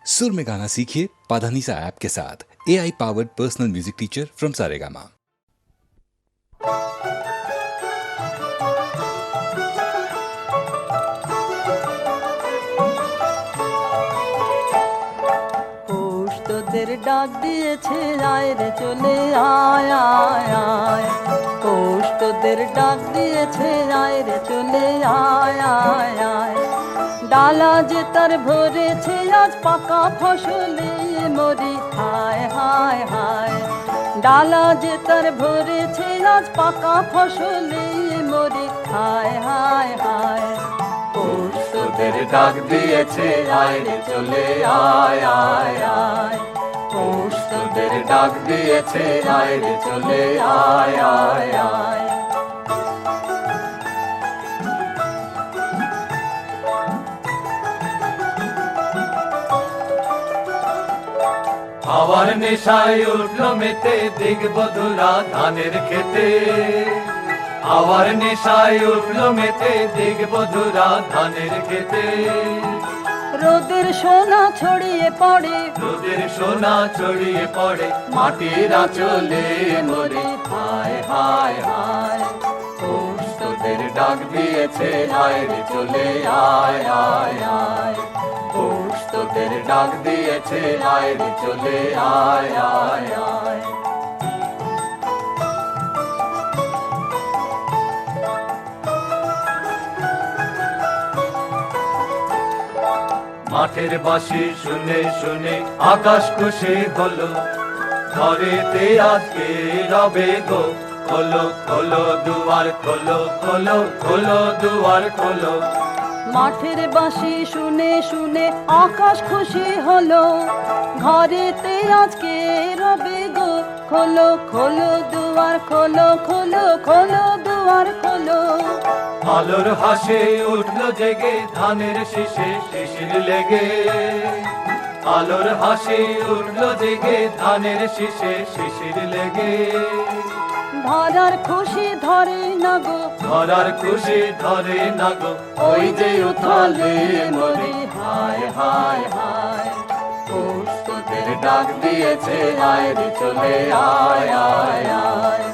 सुर में गाना सीखिए पाधानीसा ऐप के साथ। AI powered personal music teacher from Saregama. তোদের ডাক দিয়েছে আয় রে চলে আয় আয় আয়, পৌষ তোদের ডাক দিয়েছে আয় রে চলে আয় আয় আয়। ডালা যে তার ভরেছে আজ পাকা ফসলে মরি হায় হায় হায়। ডালা যে তার ভরেছে আজ পাকা ফসলে মরি হায় হায় হায়। পৌষ তোদের ডাক দিয়েছে আয় রে চলে আয় আয় আয়, পৌষ তোদের ডাক দিয়েছে আয় রে চলে আয় আয় আয়। হাওয়ার নেশায় উঠলো মেতে দিগবধুরা ধানের খেতে। হাওয়ার নেশায় উঠলো মেতে দিগবধুরা ধানের খেতে। রোদের সোনা ছড়িয়ে পড়ে, রোদের সোনা ছড়িয়ে পড়ে মাটির আঁচলে মরে হায় হায় হায়। পৌষ তোদের ডাক দিয়েছে আয় রে চলে আয় আয় আয়, পৌষ তোদের ডাক দিয়েছে আয় রে চলে আয় আয় আয়। মাঠের বাঁশি শুনে শুনে আকাশ খুশি হলো, ঘরেতে আজকে রবে গো খোলো খোলো দুয়ার খোলো খোলো খোলো দুয়ার খোলো। মাঠের বাঁশি শুনে শুনে আকাশ খুশি হলো, ঘরেতে আজকে রবে গো খোলো খোলো দুয়ার খোলো খোলো খোলো দুয়ার খোলো। আলোর হাসে উঠলো জেগে ধানের শীষে শিশির লেগে। আলোর হাসি উঠলো জেগে ধানের শীষে শিশির লেগে। ধরার খুশি ধরে না গো, ধরার খুশি ধরে না গো ওই যে উথালে মরি হায় হায় হায়। পৌষ তোদের ডাক দিয়েছে আয় রে চলে আয় আয় আয়,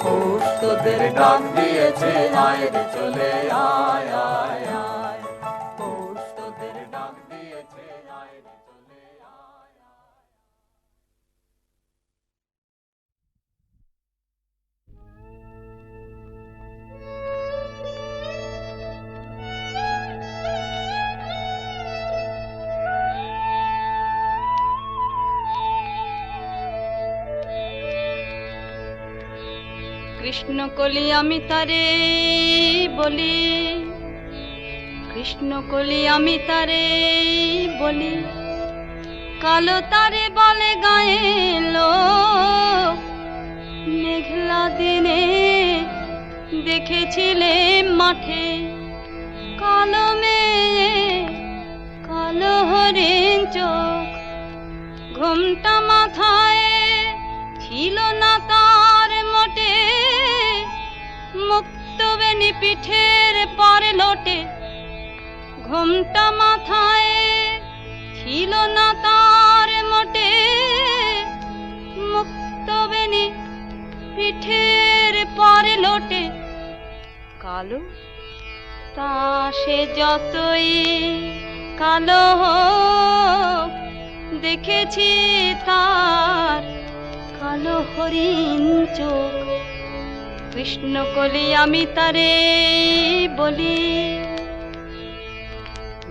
পৌষ তোদের ডাক দিয়েছে আয় রে চলে আয় আয় আয়, পৌষ তোদের ডাক দিয়েছে আয় রে চলে আয় আয়। কৃষ্ণ কলি আমি তারে বলি, কৃষ্ণ কলি আমি তারে বলি, কালো তারে বলে গায়ে লোক। মেঘলা দিনে দেখেছিলে মাঠে কালো মেয়ে কালো হরিণ চোখ। ঘুমটা মাথায় ছিল না তার মোটে, মুক্ত বেনি পিঠের পরে লোটে। ঘুমটা মাথায় ছিল না তার মোটে, মুক্ত বেনি পিঠের পরে লোটে। কালো তা সে যতই কালো হোক, দেখেছি তার কালো হরিণ চোখ। কৃষ্ণ কলি আমি তারে বলি।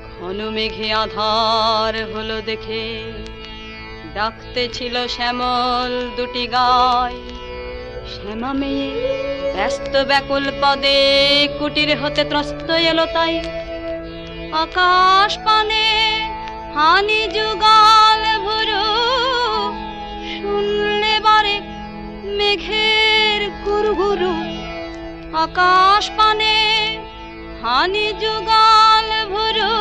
ঘন মেঘে আধার হলো দেখে ডাকতে ছিল শ্যামল দুটি গায়। শ্যামা মেয়ে ব্যস্ত ব্যাকুল পদে কুটির হতে ত্রস্ত এলো তাই। আকাশ পানে হানি যুগাল ভুরু, শুনলে বারে মেঘের গুরু গুরু। আকাশ পানে হানি যুগাল ভুরু,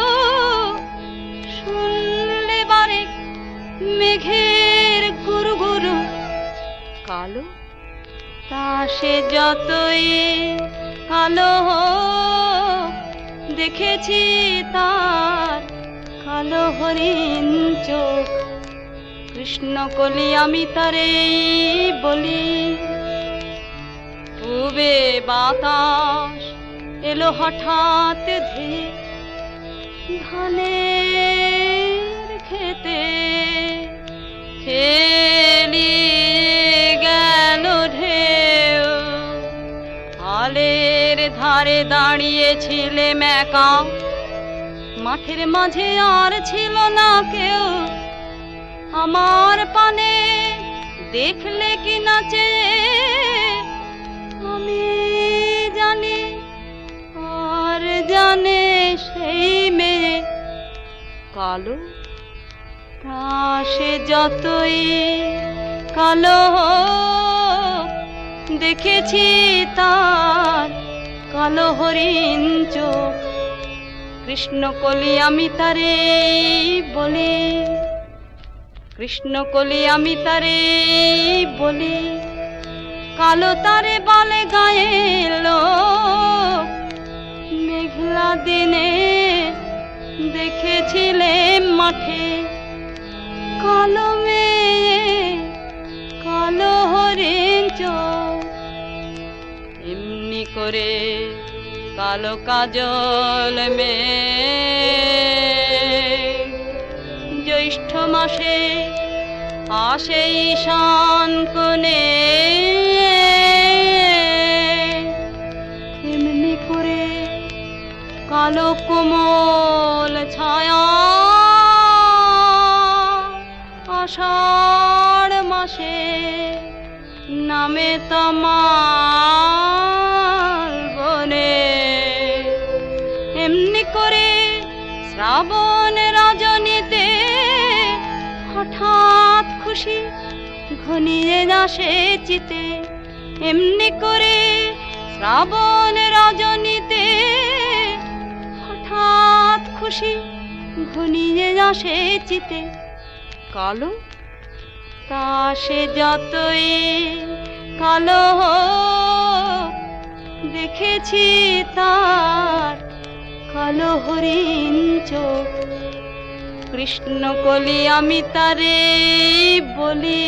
শুনলে বারে মেঘের গুরু গুরু। কালো তা সে যতই কালো হোক, দেখেছি তার কালো হরিণ চোখ কৃষ্ণ কলি আমি তারে বলি। পূবে বাতাস এলো হঠাৎ ধেয়ে ধানের খেতে খেলি গেল ঢেউ। আলের ধারে দাঁড়িয়েছিলে একা, মাঠের মাঝে আর ছিল না কেউ। আমার পানে দেখলে কি নাচে আমি জানি, আর জানে সেই মেয়ে কালো। তা সে যতই কালো হোক, দেখেছি তার কালো হরিণ চোখ কৃষ্ণ কলি আমি তারে বলি। কৃষ্ণ কলি আমি তারে বলি। কালো তারে বলে গায়ের লোক, মেঘলা দিনে দেখেছিলে মাঠে কালো মেয়ে কালো হরিণ চোখ। এমনি করে কালো কাজল মেয়ে জ্যৈষ্ঠ মাসে আসে ঈশান কোণে। এমনি করে কালো কোমল ছায়া আষাঢ় মাসে নামে তমাল বনে। এমনি করে শ্রাবণ রজনীতে হঠাৎ খুশি ঘনিয়ে আসে চিতে। এমনি করে শ্রাবণ রজনীতে হঠাৎ খুশি ঘনিয়ে আসে চিতে। কালো তা সে যতই কালো হোক, দেখেছি তার কালো হরিণ চোখ কৃষ্ণ কলি আমি তারে বলি।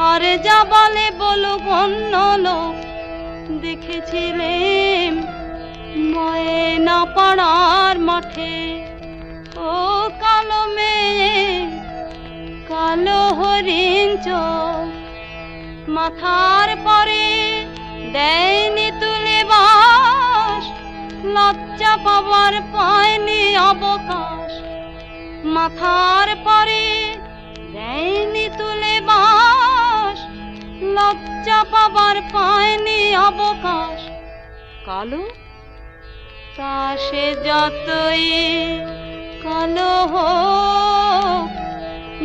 আর যা বলে বলুক অন্য লোক, দেখেছিলেন ময়না পাড়ার মাঠে ও কালো মেয়ে কালো হরিণ চোখ। মাথার পরে দেয়নি তুলে বাস, লজ্জা পাবার পায়নি অবকাশ। মাথার পরে দেয়নি তুলে বাস, লজ্জা পাবার পায়নি অবকাশ। কালো তা সে যতই কালো হোক,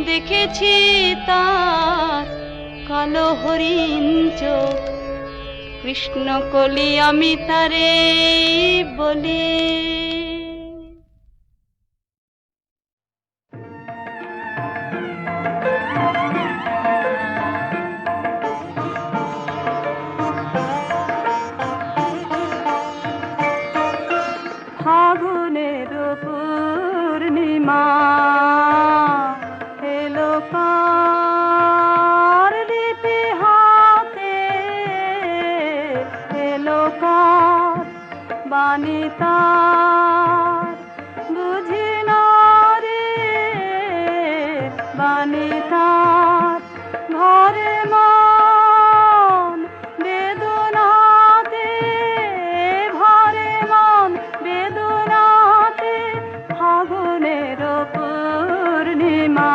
দেখেছি তার কালো হরিণ চোখ কৃষ্ণ কলি আমি তারে বলি। ফাগুনের পূর্ণিমা এলো কার লিপি হাতে, এলো কার বাণী তার বুঝি না রে বাণী তার। ঘরে মন বেদনাতে, ঘরে মন বেদনাতে, ফাগুনের পূর্ণিমা।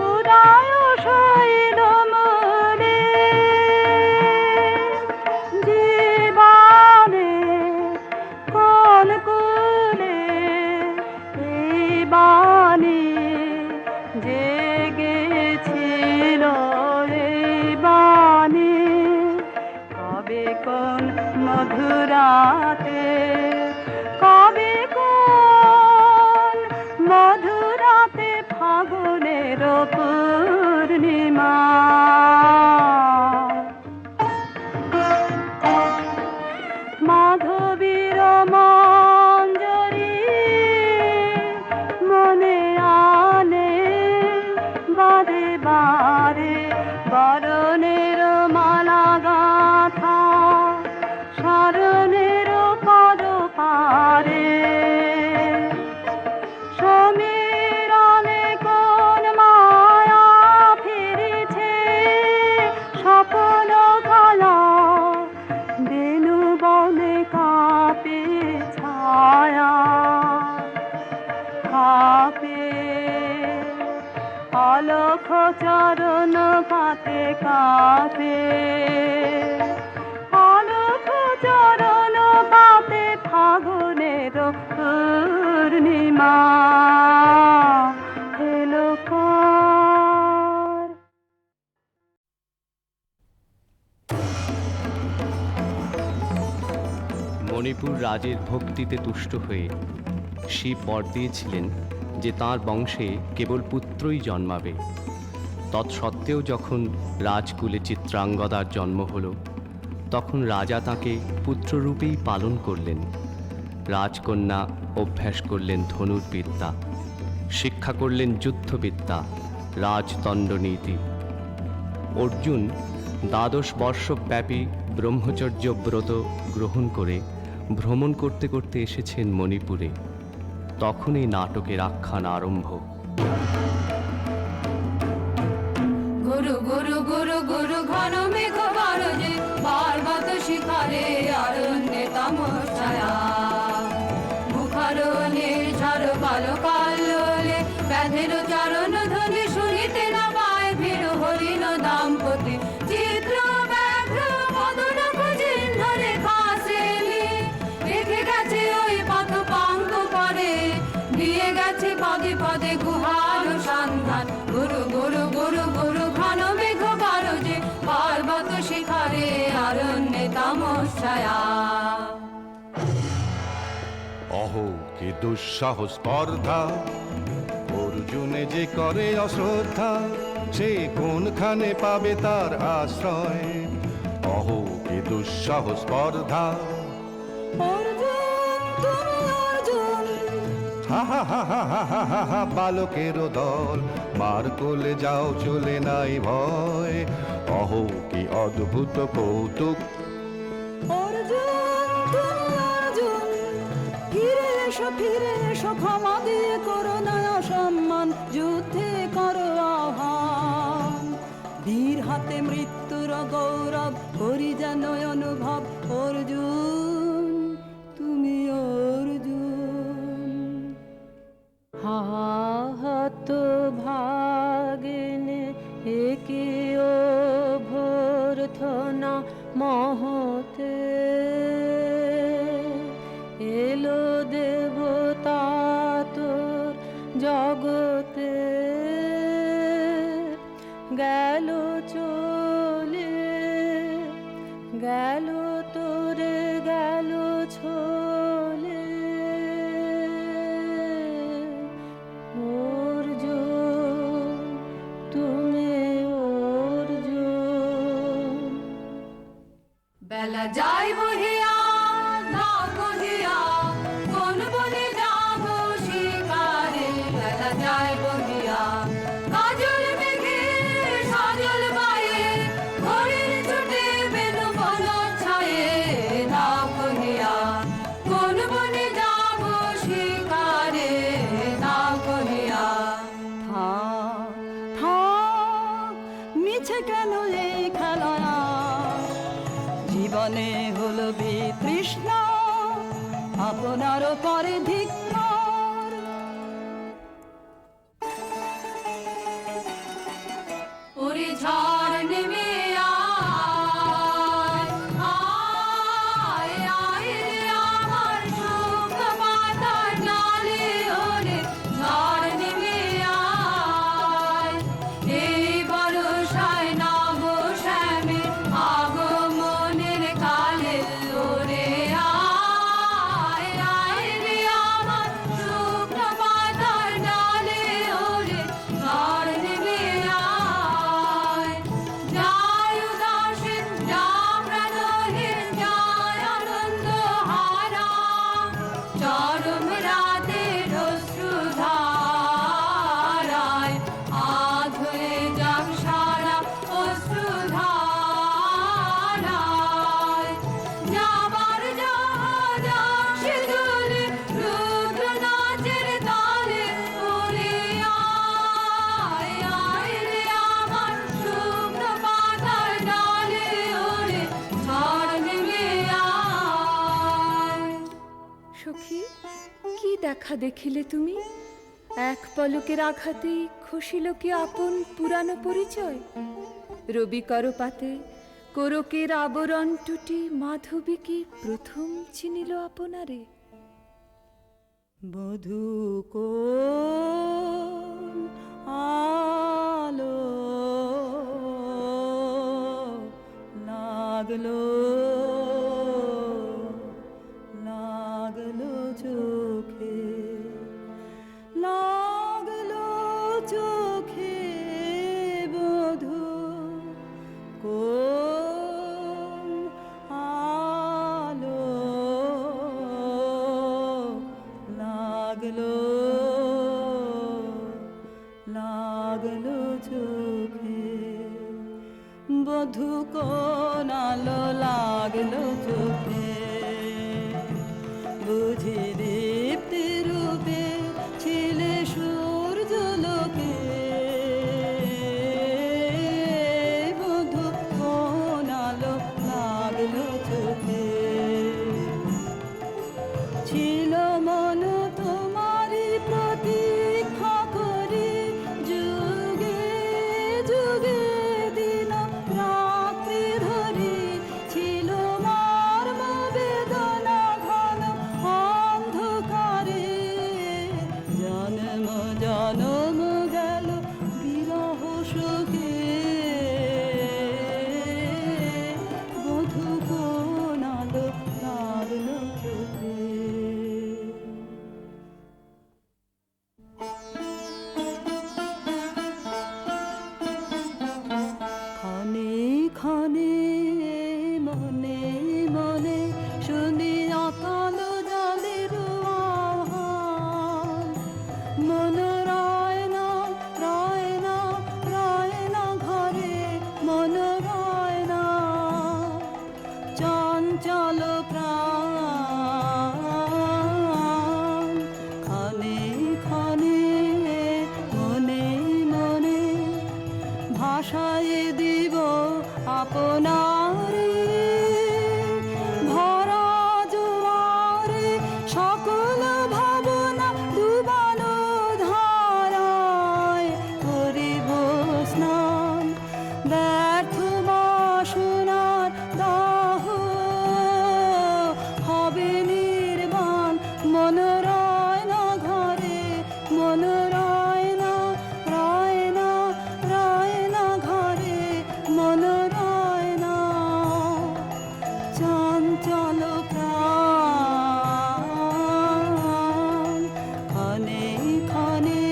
উদয় শৈল মূলে জীবনে কোন কুলে এই বাণী জেগেছিল, এই বাণী কবে কোন মধুরাতে, কবে কোন মধুরাতে ফাগুনের পূর্ণিমা। চরণ পাতে কাঁপে, অলখ চরণ পাতে ফাগুনের পূর্ণিমা এলো কার। মণিপুর রাজের ভক্তিতে তুষ্ট হয়ে শিব বর দিয়েছিলেন যে তাঁর বংশে কেবল পুত্রই জন্মাবে। তৎসত্ত্বেও যখন রাজকুলে চিত্রাঙ্গদার জন্ম হল, তখন রাজা তাকে পুত্ররূপেই পালন করলেন। রাজকন্যা অভ্যাস করলেন ধনুর্বিদ্যা, শিক্ষা করলেন যুদ্ধবিদ্যা, রাজদণ্ডনীতি। অর্জুন 12 বর্ষব্যাপী ব্রহ্মচর্য ব্রত গ্রহণ করে ভ্রমণ করতে করতে এসেছেন মণিপুরে। তখন এই নাটকের আখ্যান আরম্ভ। গুরু গুরু গুরু গুরু ঘন মেঘ বারজে পার্বত শিখরে অরণ্যে তমসায়া মুখারণে ঝড় কালো কালোলে ব্যাধের চরণ ধ্বনি শুনিতে না পায় ভীড় হরিণ দাম্পতি চিত্র ব্যাঘ্র মদন খুঁজিন ধরে খাসেলি রেখে গেছে ওই পথ পাঙ্ক করে দিয়ে গেছে পদে পদে গুহার সন্ধান। গুরু গুরু গুরু গুরু ঘন মেঘ বারজে পার্বত শিখরে অরণ্যে তমসায়া। অহো কি দুঃসাহ স্পর্ধা, অর্জুনে যে করে অশ্রদ্ধা, সে কোনখানে পাবে তার আশ্রয়। অহো কি দুঃসাহ স্পর্ধা, অর্জুন তুমি অর্জুন, হা হা হা হা হা হা হা হা, বালকেরও দল মার কোলে যাও চলে নাই ভয়। অহো কি অদ্ভুত কৌতুক, অর্জুন তুমি অর্জুন, ফিরে এসো ক্ষমা দিয়ে করো না অসম্মান, যুদ্ধে করো আহ্বান। বীর হাতে মৃত্যুর গৌরব করি যেন অনুভব, অর্জুন তুমি অর্জুন। হাত ভাগিনে একিও ভর্থনা মহতে এলো দেবতা তোর জগতে গেল চলে গেল তোরে গেল ছোলে অর্জুন তুমি অর্জুন। বেলা যাই বহিয়া নাও বহিয়া কোন বনে যাব শিকারে। বেলা যাই বহিয়া কাজল মেঘে সাজল বায়ে ঘরের ছুটে বেনু বন ছায়ে। নাও বহিয়া কোন বনে যাব শিকারে। নাও বহিয়া থাক থাক মিছে কেন এই খেলা, জীবনে হলো বিতৃষ্ণা আপনার পরে ধিক্কার। ওরে ঝড় নেমে আয় আয় আয় রে আমার শুকনো পাতার ডালে। ওরে ঝড় নেমে আয় এই বর্ষায় নব শ্যামে আগমনের কালে। ওরে আয় আয় রে আমার শুকনো পাতার ডালে। ওরে ঝড় নেমে আয় যায় উদাসীন যা প্রাণহীন যায় আনন্দ হারা। চরম রাতের অশ্রুধারায় আধ হয়ে যাক সারা অশ্রুধারায়। যাবার জাহাজ আসে দূরে রুদ্র নাচের তালে। ওরে আয় আয় রে আমার শুকনো পাতার ডালে। ওরে ঝড় নেমে আয়। সখী, কি দেখা দেখিলে তুমি? এক পলকের আঘাতেই খসিল কি আপন পুরানো পরিচয়? রবি করপাতে কোরকের আবরণ টুটি মাধবী কি প্রথম চিনিল আপনারে? বধূ কোন আলো লাগলো লাগলো চোখে, লাগলো চোখে বধূ কোন আলো লাগলো লাগলো চোখে, বধূ কোন আলো লাগলো চোখে, বুঝি দীপ্তি রূপে ছিলে সূর্য লোকে, বধূ কোন আলো লাগলো চোখে, ছিল মন তোমারি প্রতীক্ষা করি, যুগে যুগে দিন রাত্রি ধরি, ছিল মর্ম বেদনা ঘন অন্ধকারে, জন্ম জন্ম গেল বিরহ শোকে, বধূ কোন আলো লাগলো চোখে। ক্ষণে ক্ষণে মনে মনে শুনি অকাল জলের আহ্বান, মন রয় না রয় না রয় না ঘরে, মন রয় না চঞ্চল প্রাণ, ক্ষণে ক্ষণে মনে মনে ভাষায় দিব আপনারে, ভরা জোয়ারে সকল ভাবনা ডুবানো ধারায় করিব স্নান, ব্যর্থ বাসনার দাহ হবে নির্বাণ, মন রয় না ঘরে, মন রয় না রয় না রয় না ঘরে, মন রয় না চঞ্চল প্রাণ, ক্ষণে ক্ষণে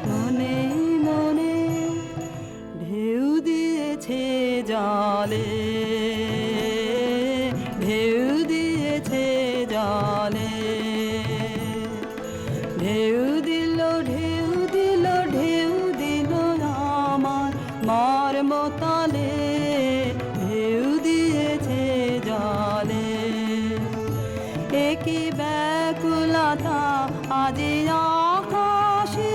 মনে মনে ঢেউ দিয়েছে জলে, ঢেউ দিয়েছে জলে, ঢেউ দিল ঢেউ দিল ঢেউ দিল আমার মর্মতলে, ঢেউ দিয়েছে জলে, একই ব্যাকুলতা আজি আকাশে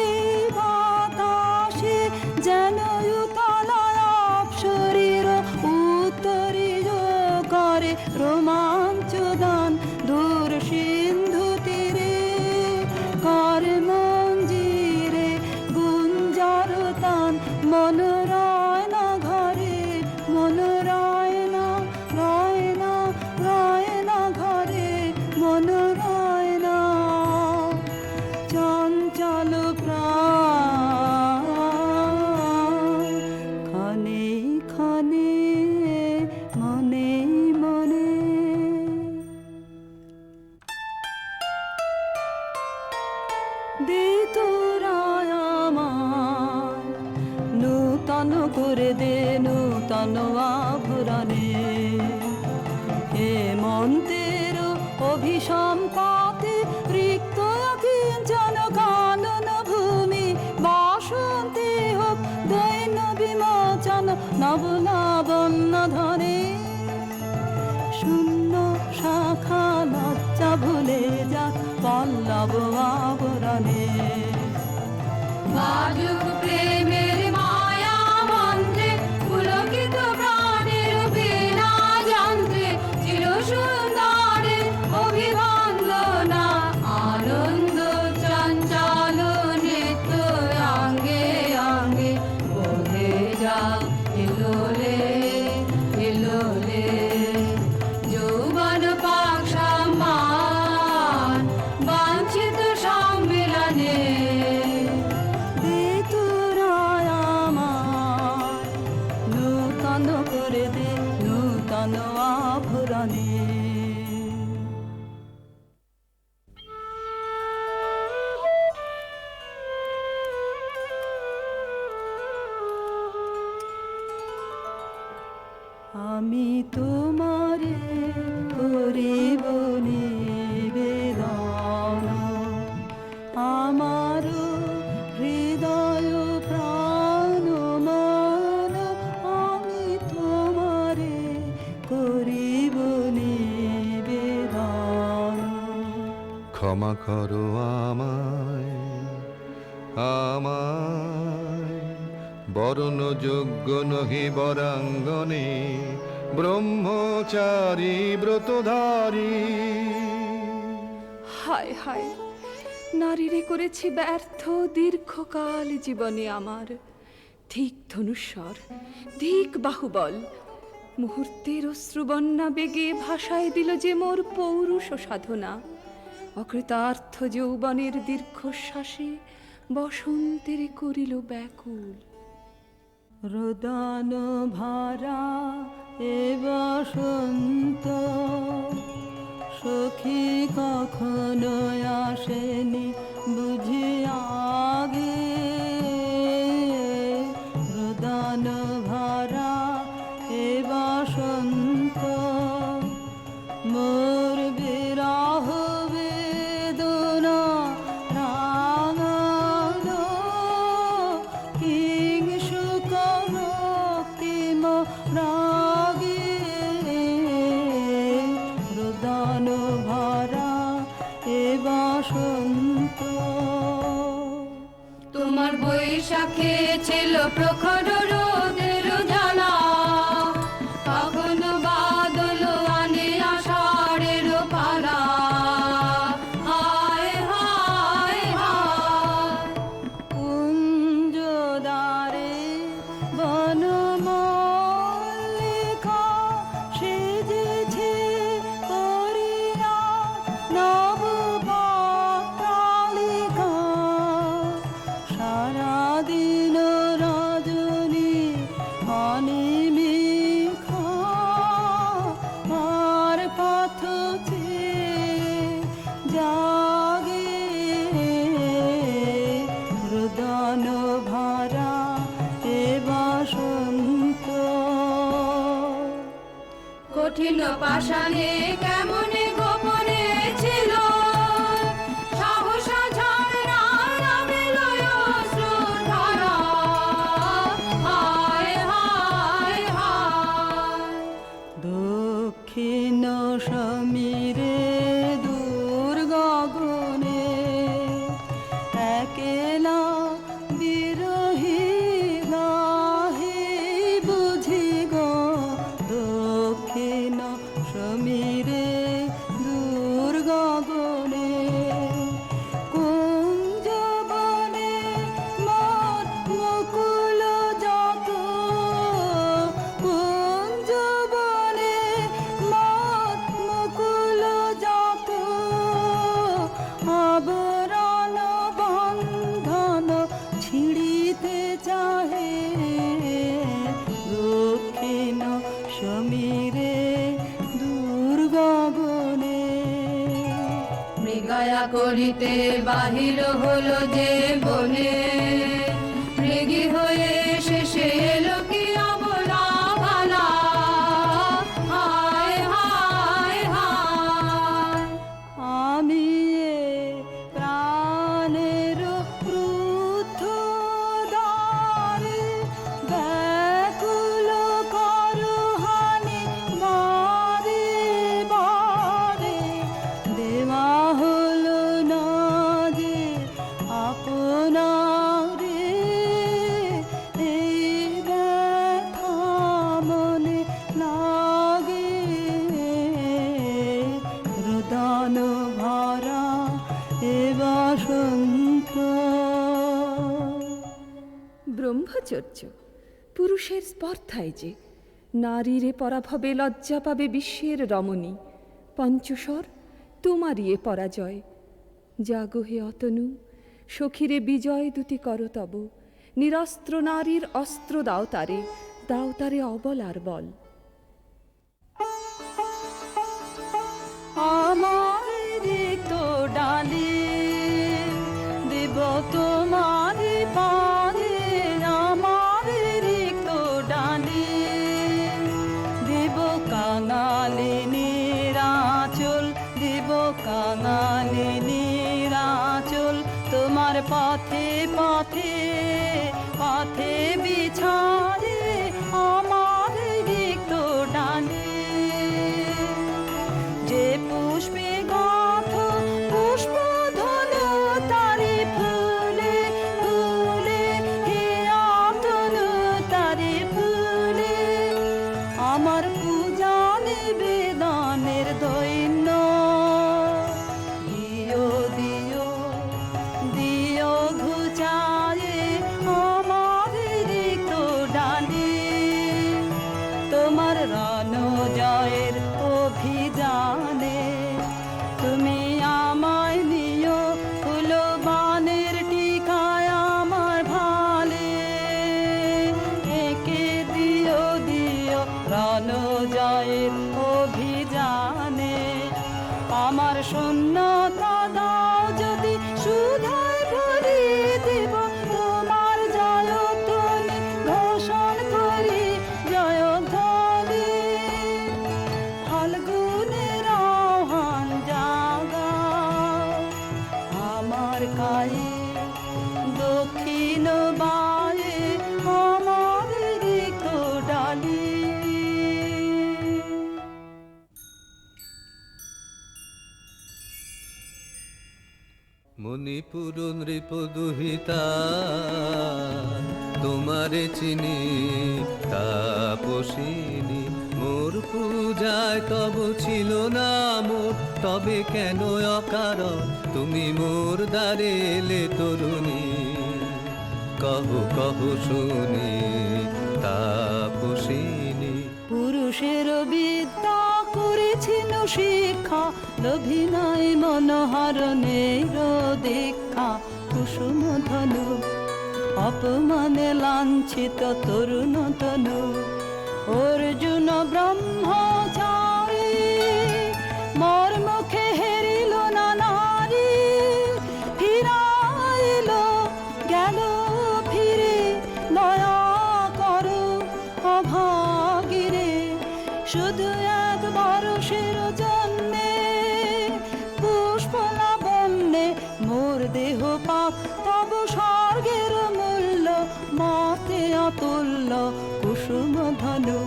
এই বাতাসে, যেন উতলায় অপসরীর উত্তরীয় করে রোমাঞ্চ দান, দূর সিন্ধু তীরে কর মঞ্জিরে গুঞ্জার তান, মন রয় না ঘরে, মন রয় না রয় না রয় না ঘরে, মন রয় না চঞ্চল প্রাণ, ক্ষণে ক্ষণে মনে মনে। দে তোরা আমায় নূতন করে দে নূতন আভরণে, হেমন্তের অভিসম্পাতে রিক্ত কিঞ্চন কানন ভূমি, বসন্তে হোক দৈন্য বিমোচন নব লাবণ্য ধরে, শূন্য শাখা লজ্জা ভুলে যাক পল্লব আবরণে, বাজুক প্রেমের মায়া মন্ত্রে পুলকিত প্রাণের বীণা যন্ত্রে, চির সুন্দরের অভিবন্দনা আনন্দ চঞ্চল তোমারে করিব নিবেদন, আমার হৃদয় প্রাণ মন আমি তোমারে করিব নিবেদন। ক্ষমা করো আমায়, আমায় বরণ যোগ্য নহি বরাঙ্গনে, ব্রহ্মচারী ব্রতধারী। হায় হায়, নারীরে করেছি ব্যর্থ দীর্ঘকাল জীবনে আমার। ধিক ধনুস্বর, ধিক বাহুবল, মুহূর্তের অশ্রুবন্যা বেগে ভাষায় দিল যে মোর পৌরুষ সাধনা। অকৃতার্থ যৌবনের দীর্ঘশ্বাসে বসন্তের করিল ব্যাকুল। রোদন ভরা এ বসন্ত সখী কখনো আসেনি বুঝি আগে, রোদন ভরা এ বসন্ত মোর বিরহ বেদনা রাঙালো, কিংশুক রক্তিম রাগে, রোদন ভরা এ বসন্ত। তোমার বৈশাখে ছিল প্রখর রোদের জ্বালা, কখনো বাদল আনে আষাঢ়ের পালা। হায় হায় হায়, কুঞ্জদারে বনমল্লিকা সেজেছে করিয়া নবপত্রালিকা, সারাদিন রজনী অনিমিখা আর পথ চেয়ে জাগে, রোদন ভরা এ বসন্ত। কঠিন পাষাণে কেমনে গোপনে ছিল সাহসা ঝরনা নামিল অশ্রুধারা। হায় হায় হায়, দক্ষিণ সমীরে দূর গগনে একেলা বিরহী গাহে বুঝি গো, দক্ষিণ সমীরে দূর গগনে কুঞ্জবনে মোর মুকুল যত, কুঞ্জবনে মোর মুকুল যত, আবরণ বন্ধন ছিঁড়িতে চাহে, দক্ষিণ সমীরে দূর গগনে। মৃগয়া করিতে বাহির হলো যে বনে, মৃগী হয়ে শেষে এলো কি অবলা ভালা। হায় হায় হায়, আমি এ প্রাণের ক্রুদ্ধ দ্বারে ব্যাকুল করহানি বারে বারে, দেওয়া হলো না যে আপনারে, এই ব্যথা মনে লাগে, রোদন ভরা এ বসন্ত। ব্রহ্মচর্য পুরুষের স্পর্ধায় যে, নারীরে পরাভবে লজ্জা পাবে বিশ্বের রমণী। পঞ্চস্বর তোমারই এ পরাজয়। জাগো হে অতনু, সখীরে বিজয় দুটি কর তব। নিরস্ত্র নারীর অস্ত্র দাও তারে অবলার বল। আমার রিক্ত ডালি দেব তোমার পারে, আমার রিক্ত ডালি দেব কাঙা প্রাণের দৈন্য দিও দিও দিও ঘুচায়ে আমার রিক্ত ডালি তোমার রণ জয়ের অভিযানে তুমি আমায় নিও ফুলবানের টিকায় আমার ভালে একে দিও দিও রণ জয়ের অভিযানে আমার শূন্যতা দাও যদি সুধায় ভরিয়ে দেব তোমার জয়ধ্বনি ঘোষণ করি জয়ধ্বনি ফাল্গুনের আহ্বান জাগাও আমার কায়ে দক্ষিণ বায়ে আমার রিক্ত ডালি মণিপুর নৃপদুহিতা তোমারে চিনি তাপসিনী মোর পূজায় তব ছিল না মোর তবে কেন অকারণ তুমি মোর দ্বারে এলে তরুণী কহ কহ শুনি তাপসিনী পুরুষের বিদ্যা করেছিল শিক্ষা লোভী নাই মনোহরণের দীক্ষা কুসুম ধনু অপমানে লাঞ্ছিত তরুণ তনু অর্জুন ব্রহ্মচারী মোর মুখে হেরিল না নারী ফিরাইল গেল ফিরে দয়া করো অভাগিরে শুধু একবার সের জন্যে পুষ্পলাবণ্যে মোর দেহ পাক তব স্বর্গের মূল্য মাতে অতুল্য কুসুম ধনু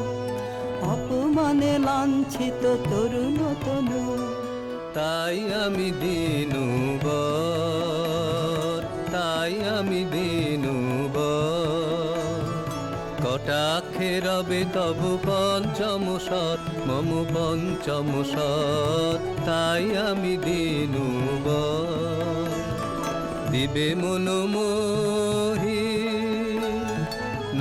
অপমানে লাঞ্ছিত তরুণ তনু তাই আমি দিনুবর তাই আমি দিনুবর কটাক্ষে রবে তব পঞ্চম সৎ মম পঞ্চম সৎ তাই আমি দিনুবর দিবে মনোমোহী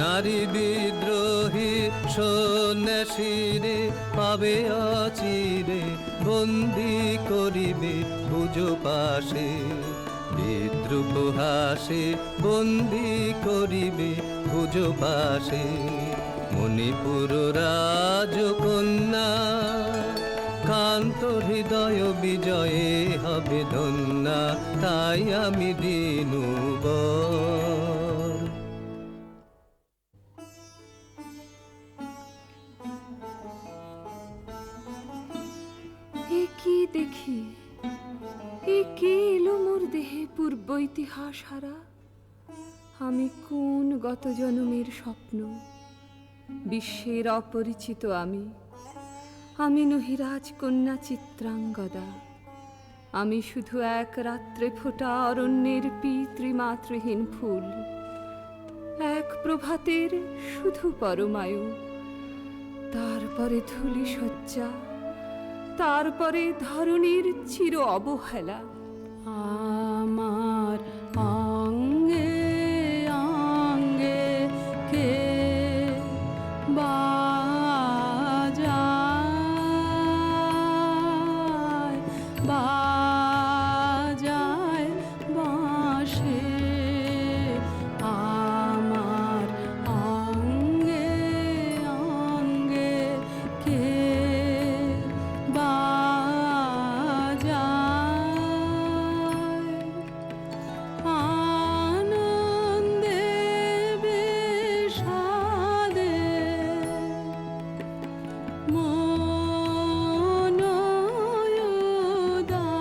নারী বিদ্রোহী সন্ন্যাসীরে পাবে অচিরে বন্দি করিবে বুঝো পাশে বিদ্রুপ হাসে বন্দি করিবে বুঝো পাশে মণিপুর রাজকন্যা কান্ত হৃদয় বিজয়ে হবে ধন্যা তাই আমি দিনুবর এ কি দেখি এ কে এলো মোর দেহে পূর্ব ইতিহাস হারা আমি কোন গত জন্মের স্বপ্ন বিশ্বের অপরিচিত আমি নহি রাজকন্যা চিত্রাঙ্গদা আমি শুধু এক রাত্রে ফোটা অরণ্যের পিতৃমাতৃহীন ফুল এক প্রভাতের শুধু পরমায়ু তারপরে ধূলি শয্যা তারপরে ধরণীর চির অবহেলা আমার অঙ্গে অঙ্গে কে বাজায় বাজায় বাঁশি আমার অঙ্গে অঙ্গে কে আনন্দে বিষাদে মন উদাস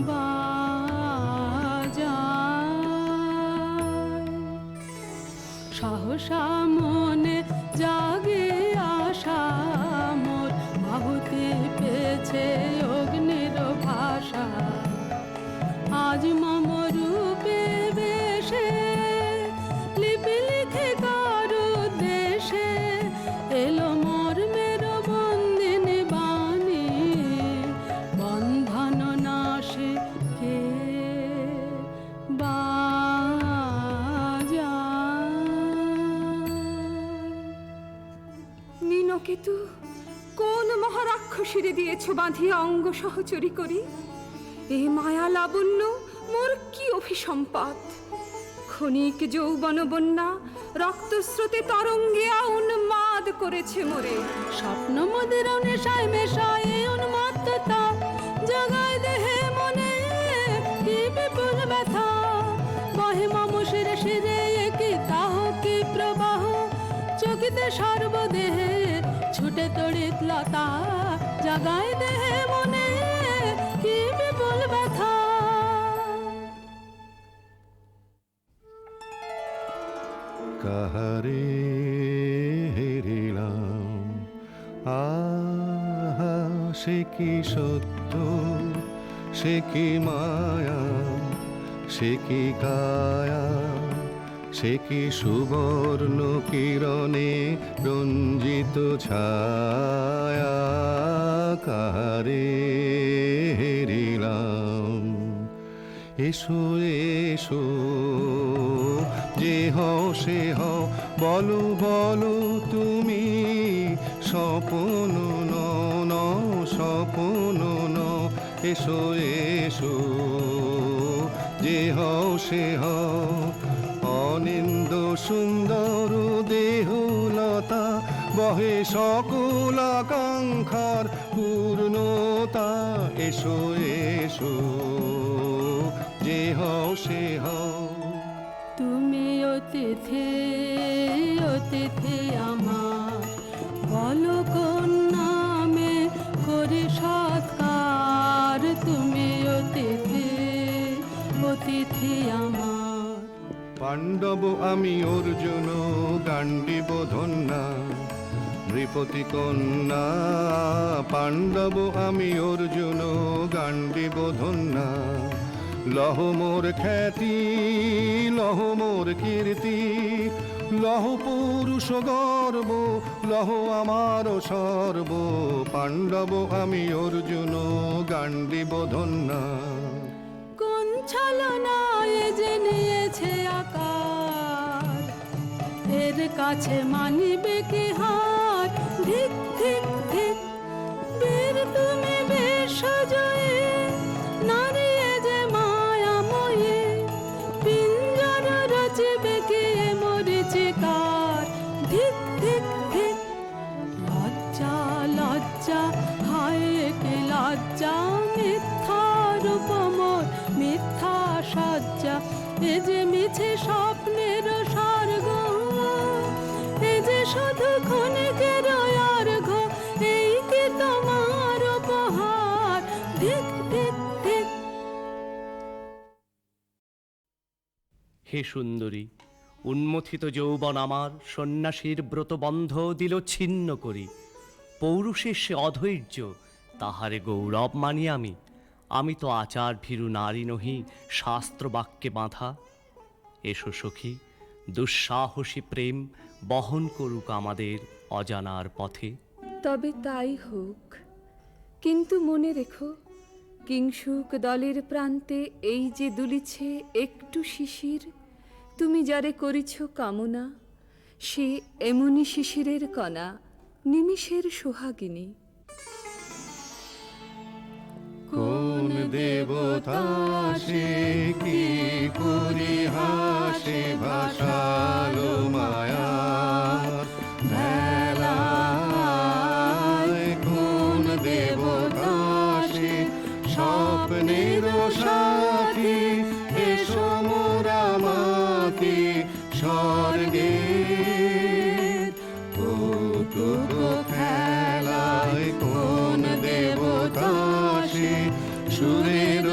বাজায়। সহসা মনে জাগে আশা মোর, আহুতি পেয়েছে অগ্নির ভাষা। আজ মম রূপে বেশে লিপি লিখে কারু দেশে এলো মোর মেরো বন্দিনী বাণী, বন্ধন নাশে কে নীনকেতু, কোন মহারাক্ষসীরে দিয়েছ বাঁধিয়া অঙ্গ সহচরী করি? এ মায়া লাবণ্য মোর কি অভিসম্পাত! ক্ষণিক যৌবন বন্যা রক্তস্রোতে তরঙ্গিয়া উন্মাদ করেছে মোরে। স্বপ্ন মদের নেশায় মেশায় উন্মত্ততা জাগায় দেহে মনে কি বিপুল ব্যথা। বহে মম শিরে শিরে কি তাহ কি প্রবাহ, চকিতে সর্বদেহে ছুটে তড়িৎ লতা। জাগায় দেহে মনে কি বিপুল ব্যথা। কাহারে হেরিলাম, আহা সে কি সত্য, সে কি মায়া, সে কি কায়া, সে কি সুবর্ণ কিরণে রঞ্জিত ছায়া। কাহারে হেরিলাম, এসো এসো যে হও সে হও, বলো বলো তুমি স্বপন ন স্বপন ন। এসো এসো যে হও সে হও, অনিন্দ সুন্দর দেহলতা বহে সকল আকাঙ্ক্ষার পূর্ণতা। এসো এসো যে হও সে হও। তুমি অতিথি অতিথি আমার, বলো কোন নামে করি সৎকার। তুমি অতিথি অতিথি আমার। পাণ্ডব আমি অর্জুন গান্ডীব ধন্যা, নৃপতি কন্যা। পাণ্ডব আমি অর্জুন গান্ডীব ধন্যা। লহ মোর খ্যাতি লহ মোর কীর্তি, লহ পুরুষ গর্ব, লহ আমার সর্ব। পাণ্ডব আমি অর্জুন গান্ডীব ধন্যা। কোন ছলনায় যে নিয়েছে আকার, এর কাছে মানিবে কি হার। ধিক ধিক ধিক বীর তুমি বিশ্বজয়ে, নারী যে মায়াময়ে। পিঞ্জর রচিবে কি মরিচিকার। ধিক ধিক ধিক লজ্জা লজ্জা হায় কি লজ্জা। মিথ্যা রূপ মোর মিথ্যা সজ্জা, এ যে মিছে স্বপ্নের স্বর্গ, এ যে শুধু ক্ষণিকের অর্ঘ। এই কি তোমার উপহার। ধিক ধিক ধিক। হে সুন্দরী, উন্মথিত যৌবন আমার সন্ন্যাসীর ব্রতবন্ধ দিল ছিন্ন করি। পৌরুষের সে অধৈর্য, তাহারে গৌরব মানি আমি। আমি তো আচার ভীরু নারী নহি, শাস্ত্র বাক্যে বাঁধা। এসো সখী, দুঃসাহসী প্রেম বহন করুক আমাদের অজানার পথে। তবে তাই হোক, কিন্তু মনে রেখো, কিংসুক দলের প্রান্তে এই যে দুলিছে একটু শিশির, তুমি যারে করিছ কামনা, সে এমনি শিশিরের কণা, নিমিষের সোহাগিনী। কোন দেবতা সে কি পরিহাসে ভাসালো মায়ার ভেলায়। কোন দেবতা সে স্বপ্নের সাথী, এসো মোরা মাতি স্বর্গের কৌতুক খেলায়। কোন দেবতা সে সুরের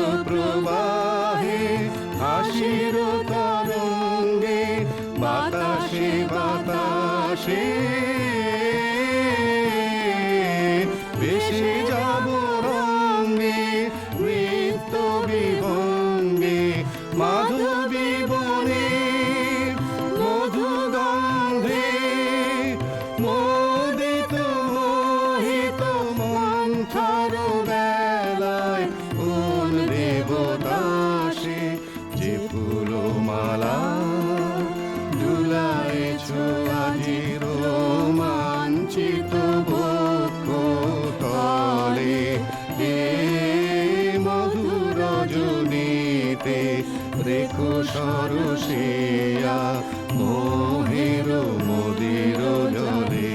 সরসিয়া মোহের মদির জলে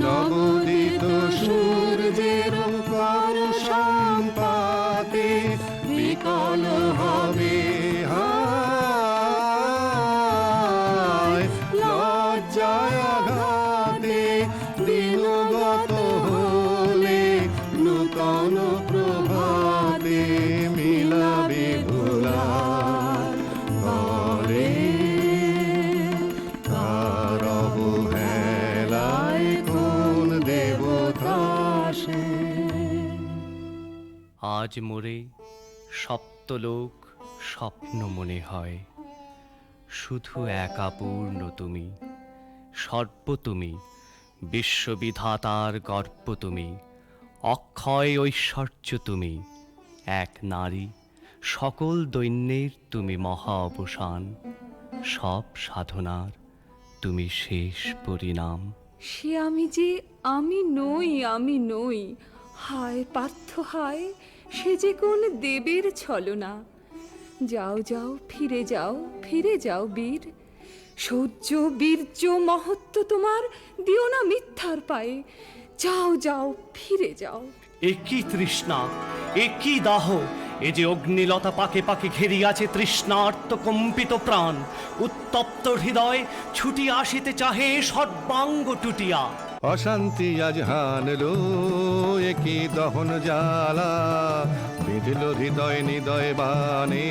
নবদিত সূর্যের কর সম্পাতে বিকল হবে হায় লজ্জায় আঘাতে দিনগত হলে নূতন প্রভাতে মিলাবে ভোলার ঘরে তার অবহেলায় কোন দেবতা সে আজ মোরে সপ্তলোক স্বপ্ন মনে হয়, শুধু একা পূর্ণ তুমি, সর্ব তুমি, বিশ্ববিধাতার গর্ব তুমি, অক্ষয় ঐশ্বর্য তুমি, এক নারী, সকল দৈন্যের তুমি মহা অবসান, সব সাধনার তুমি শেষ পরিণাম। সে আমি যে আমি নই, হায় পার্থ হায়, সে যে কোন দেবের ছলনা। যাও যাও ফিরে যাও বীর, শৌর্য বীর্য মহত্ব তোমার দিও না মিথ্যার পায়ে। যাও যাও ফিরে যাও। একই তৃষ্ণা, একই দাহ, এ যে অগ্নিলতা পাকে পাকে ঘেরিয়াছে তৃষ্ণার্ত কম্পিত প্রাণ, উত্তপ্ত হৃদয় ছুটি আসিতে চাহে সর্বাঙ্গ টুটিয়া। অশান্তি আজ হানলো একই দহন জ্বালা, বিঁধল হৃদয় নিদয় বানে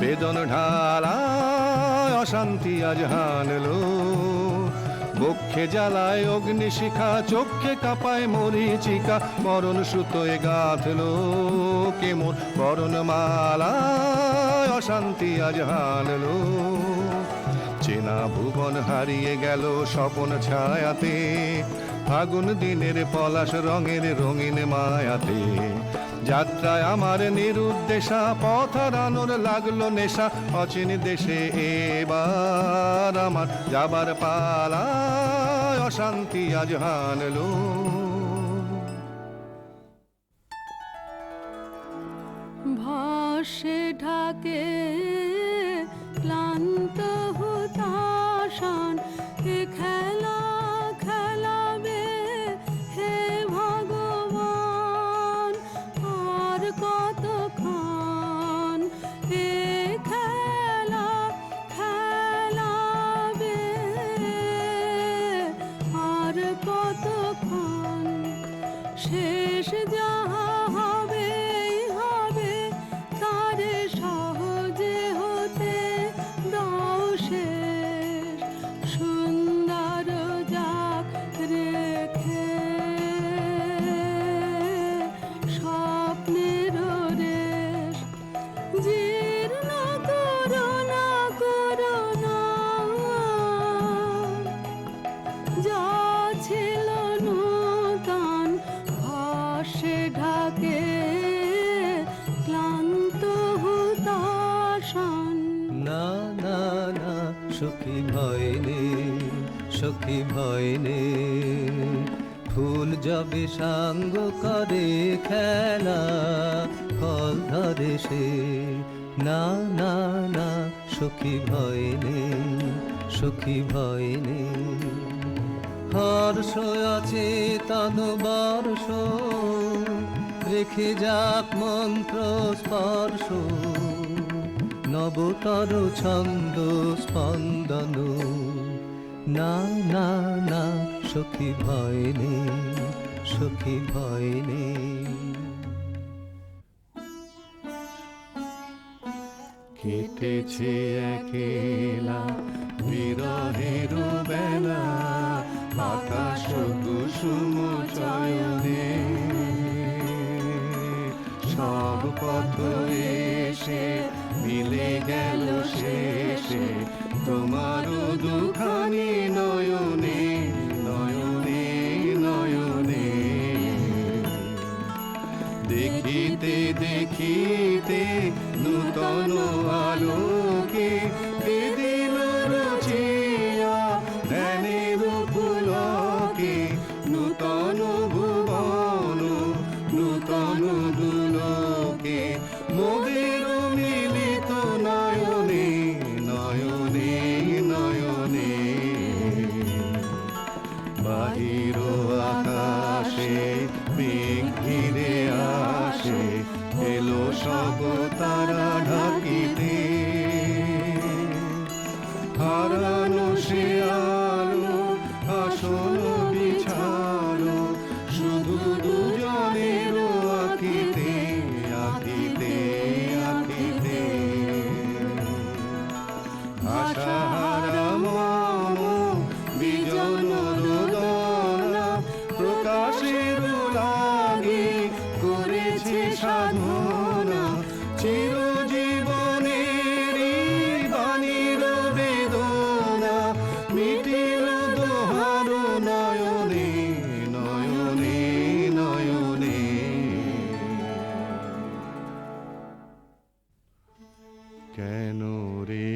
বেদন ঢালা। অশান্তি আজ হানলো বক্ষে জ্বালায় অগ্নিশিখা, চোখে কাঁপায় মরিচিকা, মরণ সুতোয় গাঁথলো কেমন বরণমালা। অশান্তি আজ হানলো চেনা ভুবন হারিয়ে গেল স্বপন ছায়াতে, ফাগুন দিনের পলাশ রঙের রঙিন মায়াতে। যাত্রায় আমার নিরুদ্দেশা, পথ হারানোর লাগলো নেশা, অচিন দেশে এবার আমার যাবার পালা। অশান্তি আজ হানলো ভাসে ঢাকে ক্লান্ত হুতাশান, এ খেলা খেলাবে হে ভগবান। আর কতক্ষণ এ খেলা খেলাবে, আর কতক্ষণ শেষ যাহা হবে হবে, তারে সহজে হতে দাও শেষ। সুন্দর যাক রেখে স্বপ্নের রেশ, জীর্ণ করোনা করোনা যা ছিল নূতন, ভাসে ঢাকে ক্লান্ত হুতাশান। না না না সখী ভয় নেই, সখী ভয় নেই, ফুল যবে সাঙ্গ করে খেলা ফল ধরে সে। না না না সখী ভয় নেই, সখী ভয় নেই, হর্ষ আছে তন বর্ষ, রেখে যাক মন্ত্র স্পর্শ, নবতর ছন্দ স্পন্দন। না না না সখী ভয় নেই, সখী ভয় নেই। কেটেছে একেলা বিরহের বেলা, আকাশ কুসুম চয়নে সব পথ এসে মিলে গেল শেষে তোমার দুখানি নয়নে নয়নে নয়নে। দেখিতে দেখিতে নূতন আলোকে দিল রচিয়া ধ্যানের পুলকে, নূতন ভুবন নূতন দুলোকে মোদের কেন রে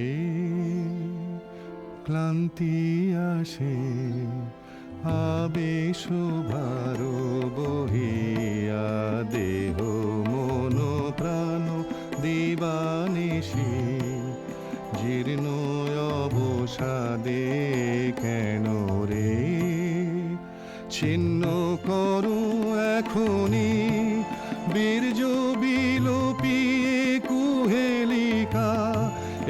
ক্লান্তি আসে আবেশ ভার বহিয়া দেহ মন প্রাণ দিবানিশি জীর্ণ অবসাদে কেন রে ছিন্ন করো এখনি বীর্য বিলোপিয়ে কুহেলিকা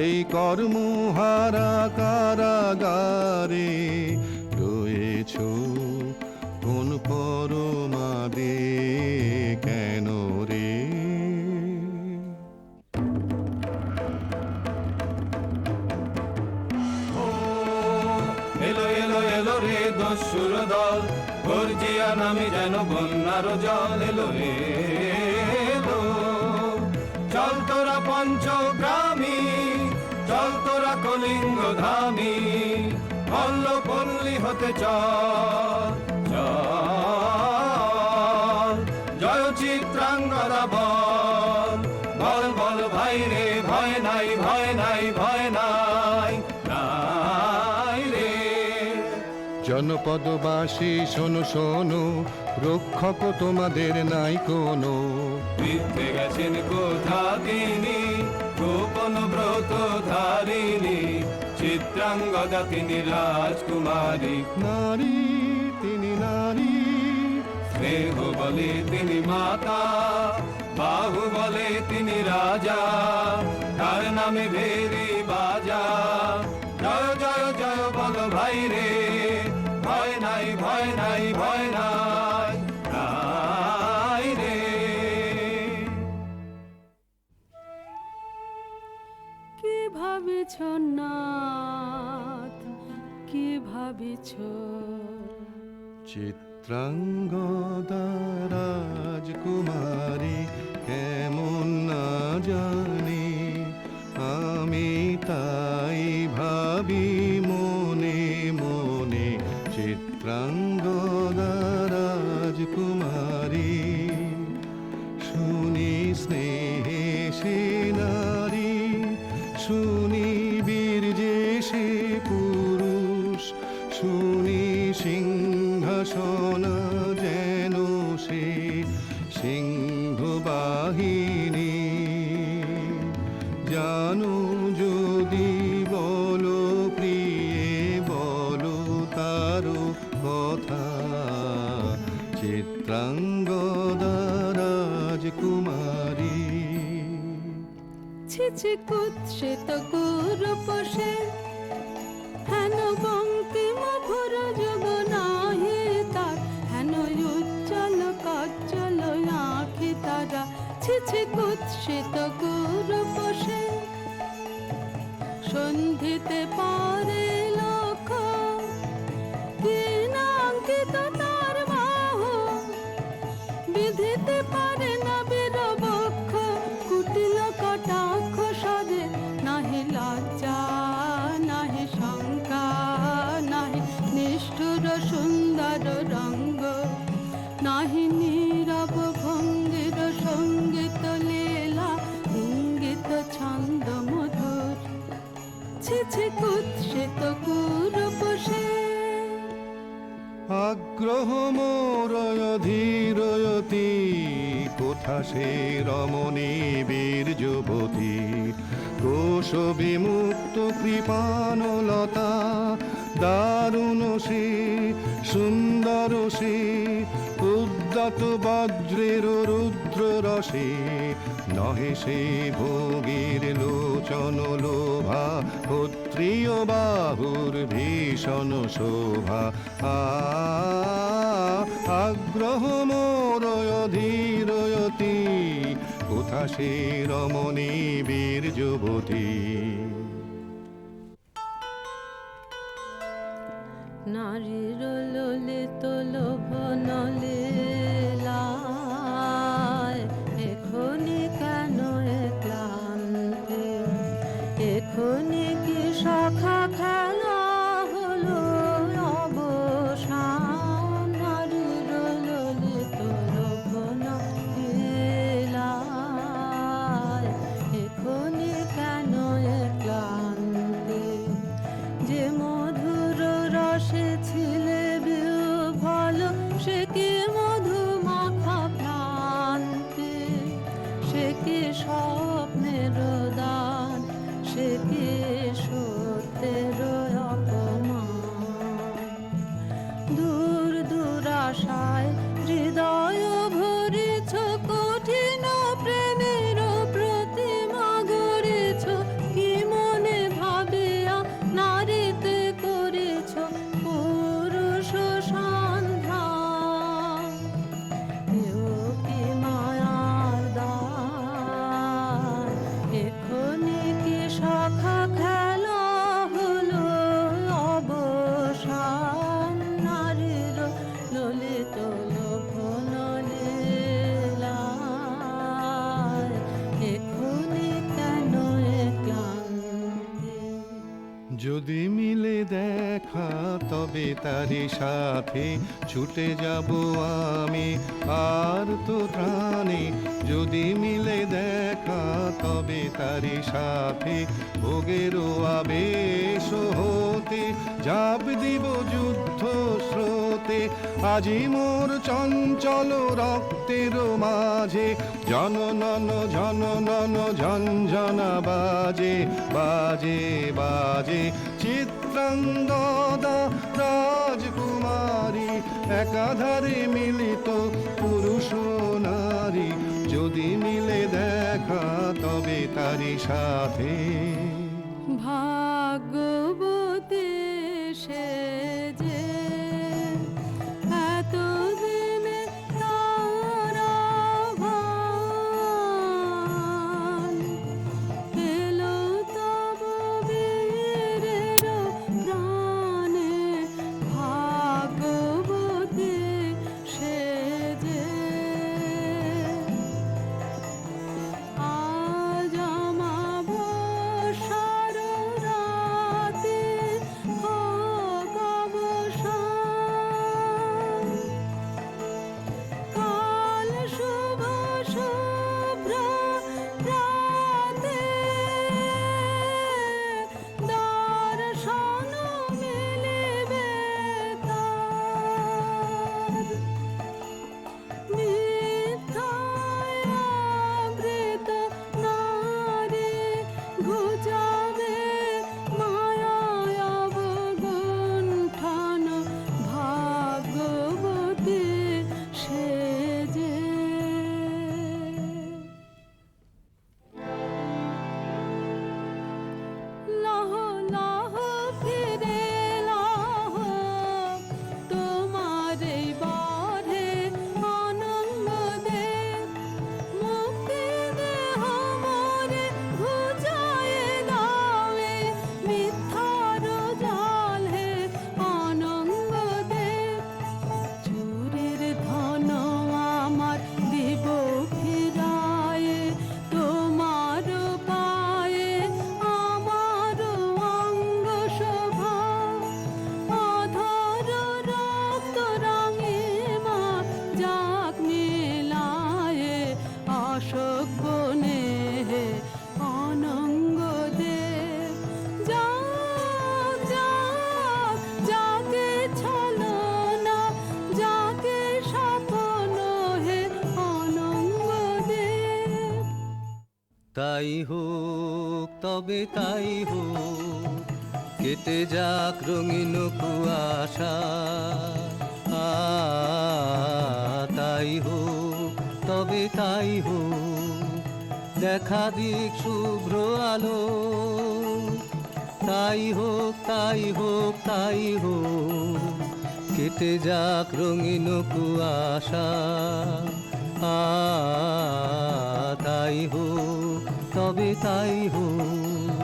এই কর্মহারা কারাগারে রয়েছ কোন পরমাদে কেন রে এলো এলো এলো রে দস্যুর দল গর্জিয়া নামে যেন বন্যার জল এলো রে এলো চল তোরা পঞ্চগ্রামী চল তোরা কলিঙ্গ ধামী মল্ল পল্লী হতে চল চল জয় চিত্রাঙ্গদা বল বল বল ভাই রে ভয় নাই ভয় নাই ভয় নাই নাই রে জনপদবাসী শোনো শোনো রক্ষক তোমাদের নাই কোনো বৃদ্ধে গেছেন কোথা তিনি গোপন ব্রত ধারিণী চিত্রাঙ্গদা তিনি রাজকুমারী নারী তিনি নারী স্নেহ বলে তিনি মাতা বাহু বলে তিনি রাজা তার নামে ভেরি বাজা জয় জয় জয় বল ভাই রে ভয় নাই ভয় নাই ভয় নাই নাই রে কি ভাবিছ নাথ কি ভাবিছ চিত্রাঙ্গদা রাজকুমারী কেমন না জানি আমি তাই ভাবি মনে মনে চিত্রাঙ্গদা রাজকুমারী শুনি স্নেহে সে নারী শুনি বীর্যে সে পুরুষ শুনি সিংহাসন যেন সে সিংহ বাহিনী জানো যদি বলো প্রিয়ে বলো তারও কথা চিত্রাঙ্গদা রাজকুমারী ছিছি কুৎসিত কুরূপসে হেন বঙ্কিম ভুর যুগ নাহি তার হেন উজ্জ্বল কজ্জল আঁখি তারা ছিছি কুৎসিত কুরূপসে সন্ধিতে পারে লোক কি নাঙ্কিত তার বাহু বিধিতে পারে না বীরবক্ষ কুটিল কটাক্ষ সদে নাহি লজ্জা নাহি শঙ্কা নাহি নিষ্ঠুর সুন্দর রঙ্গ নাহি নীরব ভঙ্গির সঙ্গীত লীলা ইঙ্গিত ছন্দ মধুর ছিছি কুৎসিত কুরূপসে আগ্রহ মোরয় ধীরয়তি কোথা সে রমণী বীর যুবতী কোশ বিমুক্ত কৃপানলতা দারুণ সে সুন্দর সে উদ্যত বজ্রের রুদ্র রসে নহে সে ভোগীর লোচন লোভা ক্ষত্রিয় বাহুর ভীষণ শোভা আগ্রহ মোরয় ধীরয়তি কোথা সে রমণী বীর যুবতী নারীর ললিত লোভন লীলায় এখনি কেন ক্লান্তি এখনি কি সখা খেলা হলো অবসান নারীর ললিত লোভন লীলায় এখনি কেন তবে তারি সাথে ছুটে যাব আমি আর তো প্রাণে যদি মিলে দেখা তবে তারি সাথে ভোগেরও আবেশ হতে ঝাঁপ দিব যুদ্ধ স্রোতে আজি মোর চঞ্চল রক্তের মাঝে জননন ঝননন ঝঞ্ঝনা বাজে বাজে বাজে চিত্রাঙ্গদা রাজকুমারী একাধারে মিলিত পুরুষ নারী যদি মিলে দেখা তবে তারি সাথে ভাগ্যবতী সে যে এতদিনে তারা ভান এলো তব বীরের প্রাণে ভাগ্যবতী সে যে আজ আমাবস্যার রাতে হোক অবসান। কাল শুভ শুভ্র প্রাতে দর্শন মিলিবে তার। মিথ্যায় আবৃত নারী ঘুচাবে মায়ায় অবগুণ্ঠন ভাগ্যবতী সে যে। লাহ লাহ ফিরে লাহ তোমার এই বারে আনন্দ দে মুক্তি দেহ মোরে ঘুচায়ে দাও এ মিথ্যার জাল হে আনন্দ দে। চুরির ধন আমার দিব ফিরায়ে তোমার পায়ে আমার অঙ্গ শোভা অধর রক্ত রাঙিমা যাক মিলায়ে অশোক বনে হে অনঙ্গ দে। যাক যাক যাকে ছলনা যাকে স্বপ্ন হে অনঙ্গ দে। তাই হোক তবে তাই হোক কেটে যাক রঙিন কুয়াশা তাই হোক তবে তাই হোক দেখা দিক শুভ্র আলো তাই হোক তাই হোক তাই হোক কেটে যাক রঙিন কুয়াশা তাই হোক তবে তাই হোক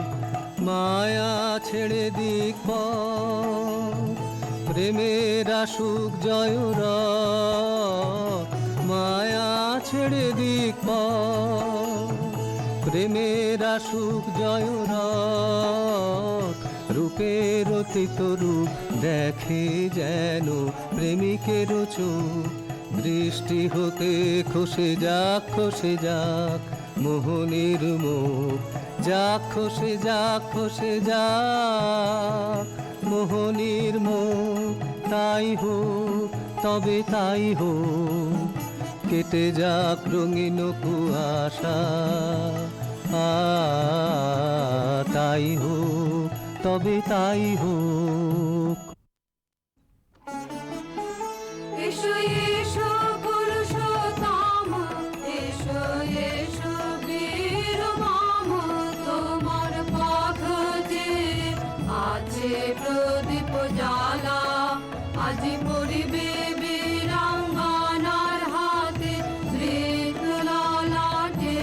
মায়া ছেড়ে দিক পথ প্রেমের আসুক জয় রথ মায়া ছেড়ে দিক পথ প্রেমের আসুক জয় রথ রূপের অতীত রূপ দেখে যেন প্রেমিকের চোখ দৃষ্টি হতে খসে যাক মোহনের মুখ যাক খসে যাক মোহনের মুখ তাই হোক তবে তাই হোক কেটে যাক রঙিন কুয়াশা তাই হোক তবে তাই হোক। এসো এসো পুরুষোত্তম এসো এসো বীর মাম তোমার পথ যে আছে প্রদীপ জ্বালা আজি পড়িবে বীরাঙ্গনার হাতে ধৃত ললাটে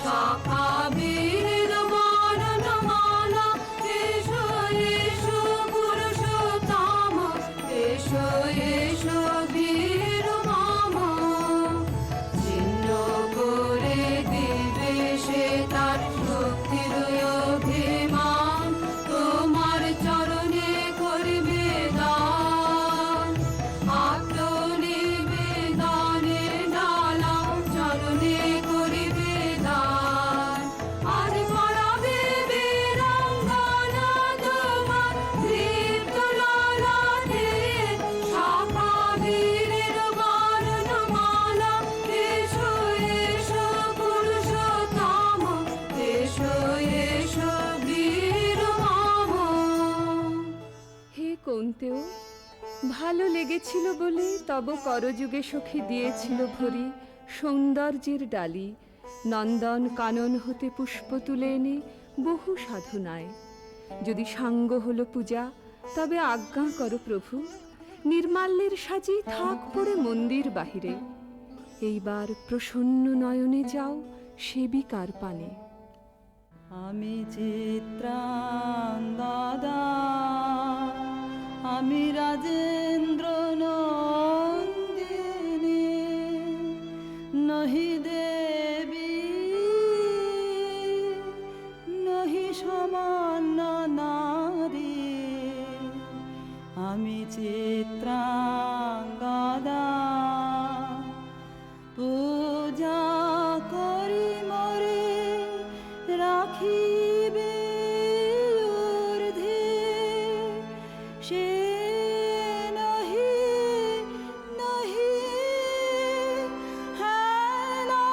শাখা বীরের বরণমালা এসো এসো পুরুষোত্তম চেয়েছিল বলে তব করযুগে সখী দিয়েছিল ভরি সৌন্দর্যের ডালি, নন্দন কানন হতে পুষ্প তুলে এনে বহু সাধনায়। যদি সাঙ্গ হলো পূজা, তবে আজ্ঞা করো প্রভু, নির্মাল্যের সাজি থাক পড়ে মন্দির বাহিরে। এইবার প্রসন্ন নয়নে যাও সেবিকার পানে। আমি চিত্রাঙ্গদা, আমি রাজেন্দ্র নন্দিনী, নহি দেবী নহি সমান্য নারী। আমি চিত্রাঙ্গদা, পূজা করি মরে রাখিবে ঊর্ধ্বে, সে নহি নহি হেলা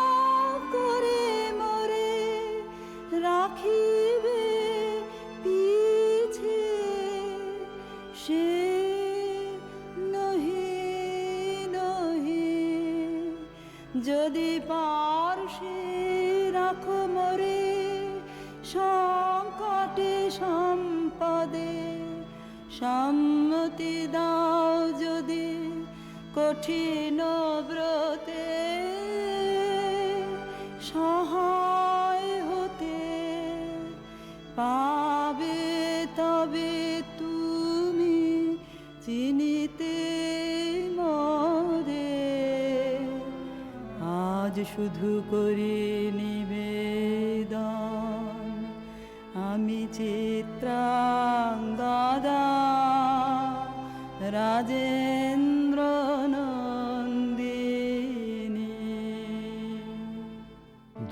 করে মরে রাখিবে পিছে, সে নহি নহি। যদি পার্শ্বে রাখো মরে সংকটে সম্পদে, সম্মতি দাও যদি কঠিন ব্রতে, সহায় হতে পাবে তবে তুমি চিনিতে মোরে। আজ শুধু করি নিবেদন, আমি চিত্রাঙ্গদা, রাজেন্দ্র নন্দিনী।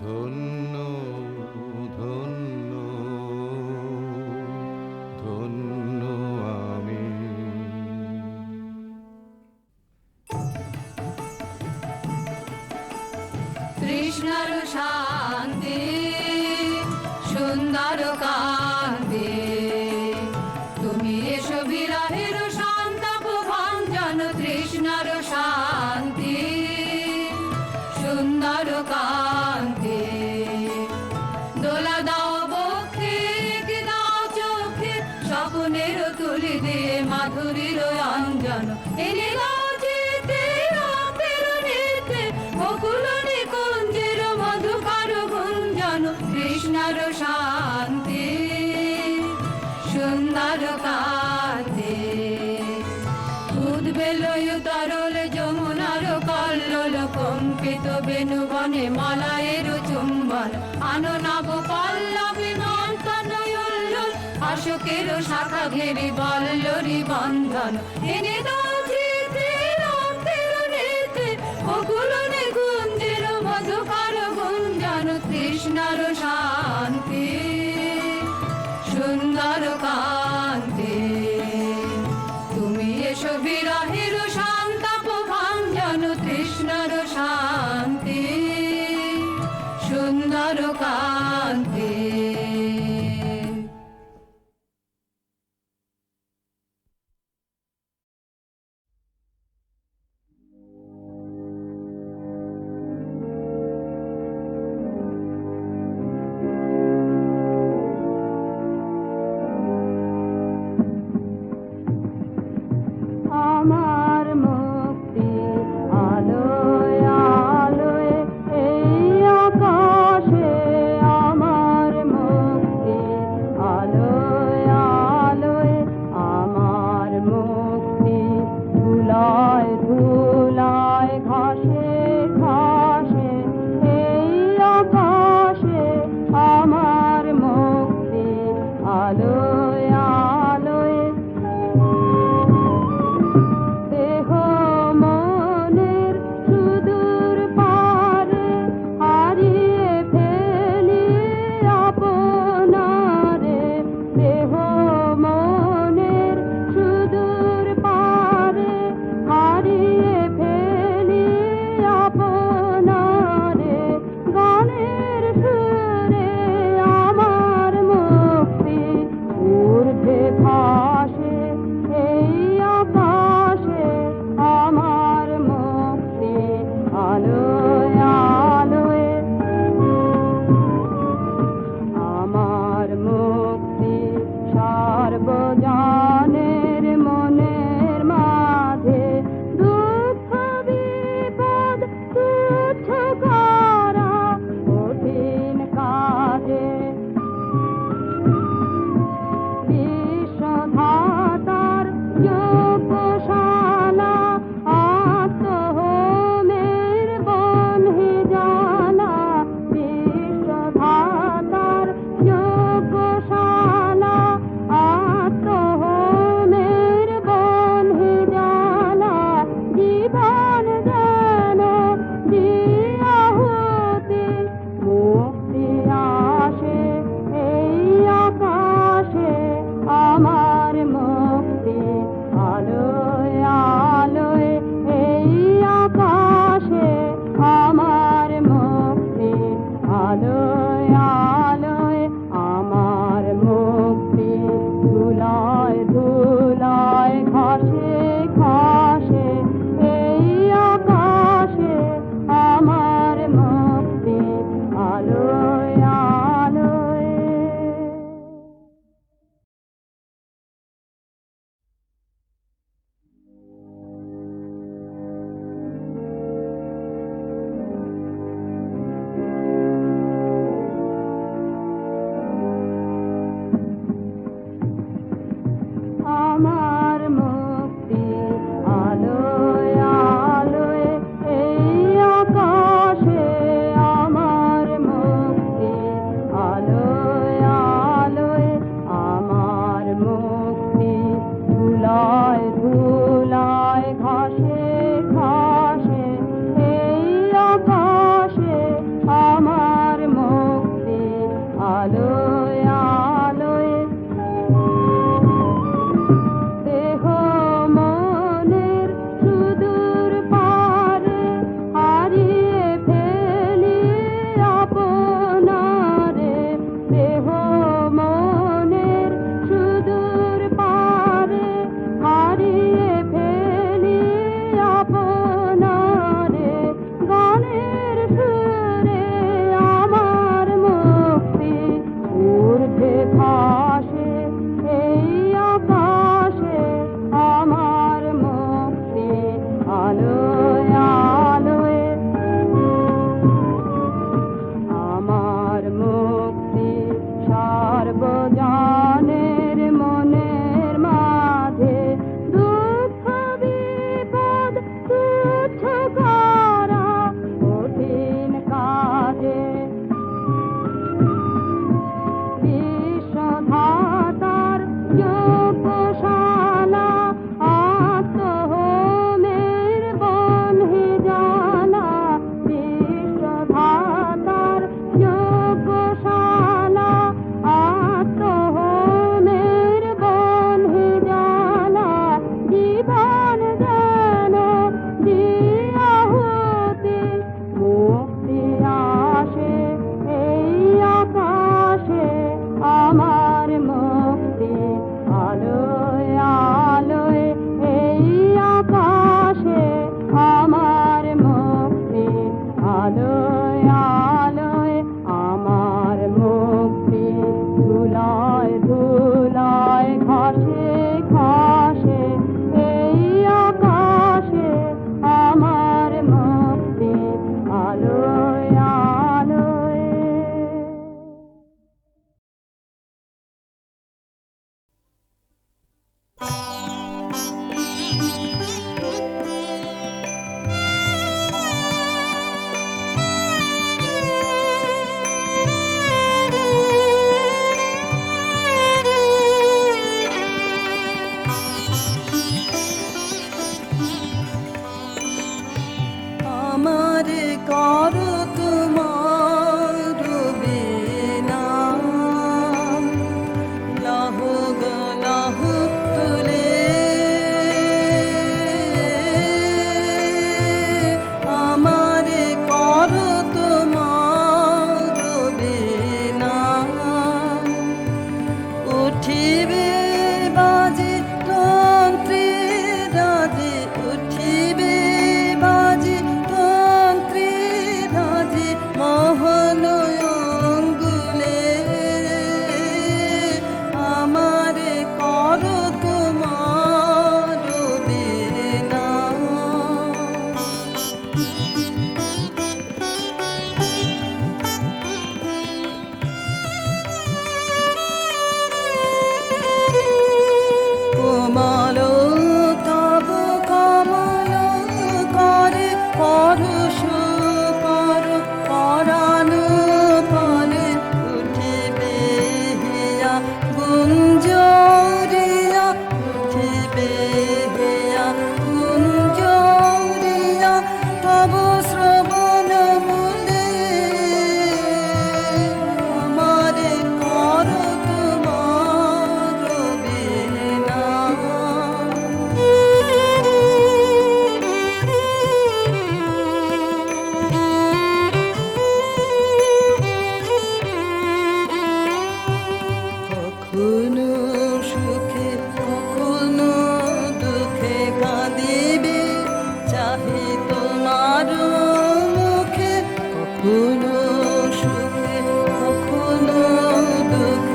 ধন্য ধন্য ধন্য আমি। কৃষ্ণর শান্তি সুন্দর কান্তি, তুমি এসো বিরহের সন্তাপ ভঞ্জন। কৃষ্ণর শান্তি সুন্দর কান্তি, দোলা দাও বক্ষে কি দাও চোখে, স্বপ্নের তুলি দিয়ে মাধুরীর অঞ্জন। এনে দাও চিতে রক্তের নিতে, বকুল নিকুঞ্জের মধুকর গুঞ্জন। কৃষ্ণর শান্তি সুন্দর কান্তি, উদ্বেলয় তরল যমুনার কল্লোল, কম্পিত বেণুবনে মলয়ের চুম্বন। আনো নব পল্লবী মন্থন উল্লোল, অশোকের শাখা ঘেরি বল্লরী বন্ধন। এনে দাও ধৃতি রক্তের নেতে, বকুল নিকুঞ্জের মধুকর গুঞ্জন। কৃষ্ণর শান্তি সুন্দর কান্তি, তুমি এসো বিরহের সন্তাপ ভঞ্জন। কৃষ্ণর শান্তি সুন্দর কান্তি। আমার মুক্তি আলোয় আলোয় এই আকাশে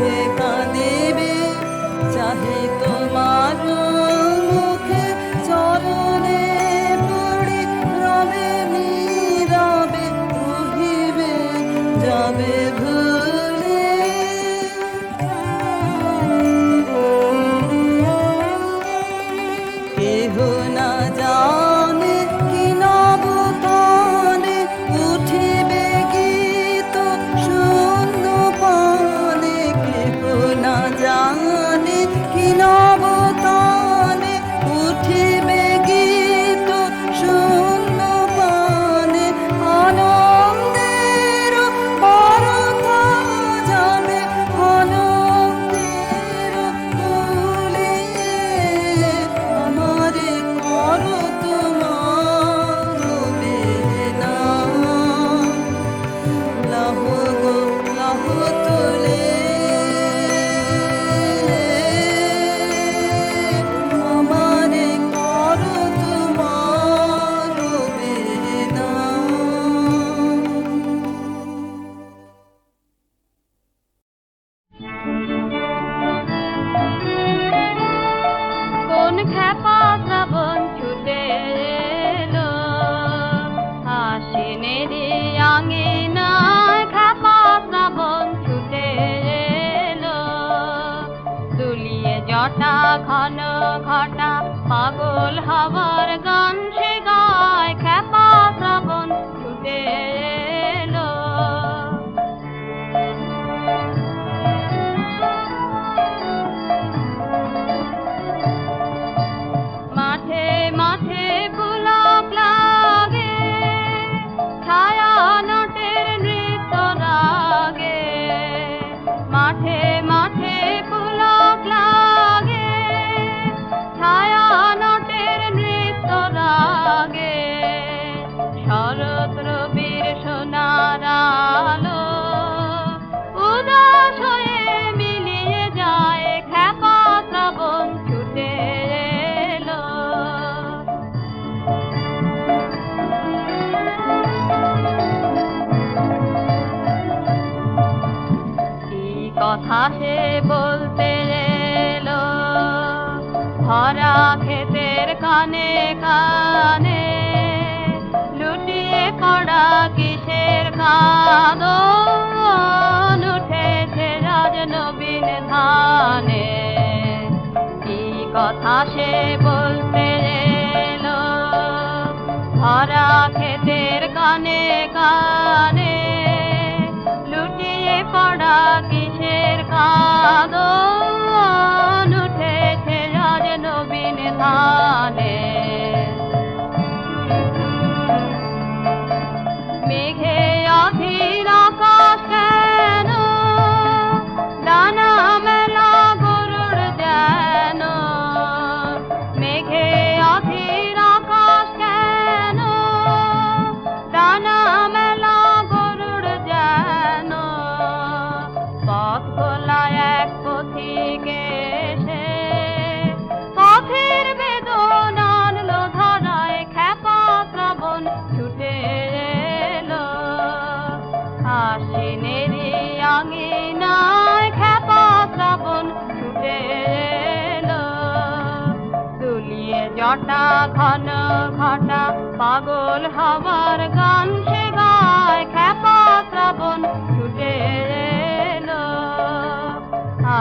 মুখে কাঁদিবে, চাহে তোমার মুখে চরণে পড়ে রবে নীরবে রহিবে যাবে ভুলে। কেহ না জানে কি নব তানে উঠিবে গীত শূন্য পানে। কেহ না জানে কি নব তানে উঠিবে গীত শূন্য পানে। আনন্দের বারতা যাবে আনন্দের ফুলে। আমারে করো তোমার বেদনা, লাহ গো লাহ তোলে। আমারে করো তোমার বেদনা। কোন খ্যাপা শ্রাবণ ছুটে এলো আশ্বিনেরি আঙিনায়। খ্যাপা শ্রাবণ ছুটে এলো দুলিয়ে জটা ঘন ঘটা পাগল হবার গান সে গায়। খ্যাপা শ্রাবণ ছুটে এলো মাঠে মাঠে পুলক লাগে ছায়া নটের নৃত্য রাগে। মাঠে মাঠে পুলক লাগে ছায়া নটের নৃত্য রাগে। শরৎ রবির সোনার আলো উদাস হয়ে মিলিয়ে যায়। খ্যাপা শ্রাবণ ছুটে এলো কি কথা সে বলতে এলো ভরা ক্ষেতের কানে কানে। লুটিয়ে পড়া কিসের কাঁদন উঠেছে রাজ নবীন ধানে। কি কথা সে বলতে এলো ভরা ক্ষেতের কানে কানে। লুটিয়ে পড়া কিসের কাঁদন উঠেছে রাজ নবীন ধানে। মেঘে অধীর আকাশ কেন ডানা মেলা গরুড় যেন। মেঘে অধীর আকাশ কেন ডানা মেলা গরুড় যেন। পথ খোলা এক পথিক এসে পথের বেদনা আনলো ধরায়। খ্যাপা শ্রাবণ ছুটে এলো আশ্বিনেরি আঙিনায়। খ্যাপা শ্রাবণ ছুটে এলো দুলিয়ে জটা ঘন ঘটা পাগল হবার গান সে গায়। খ্যাপা শ্রাবণ ছুটে এলো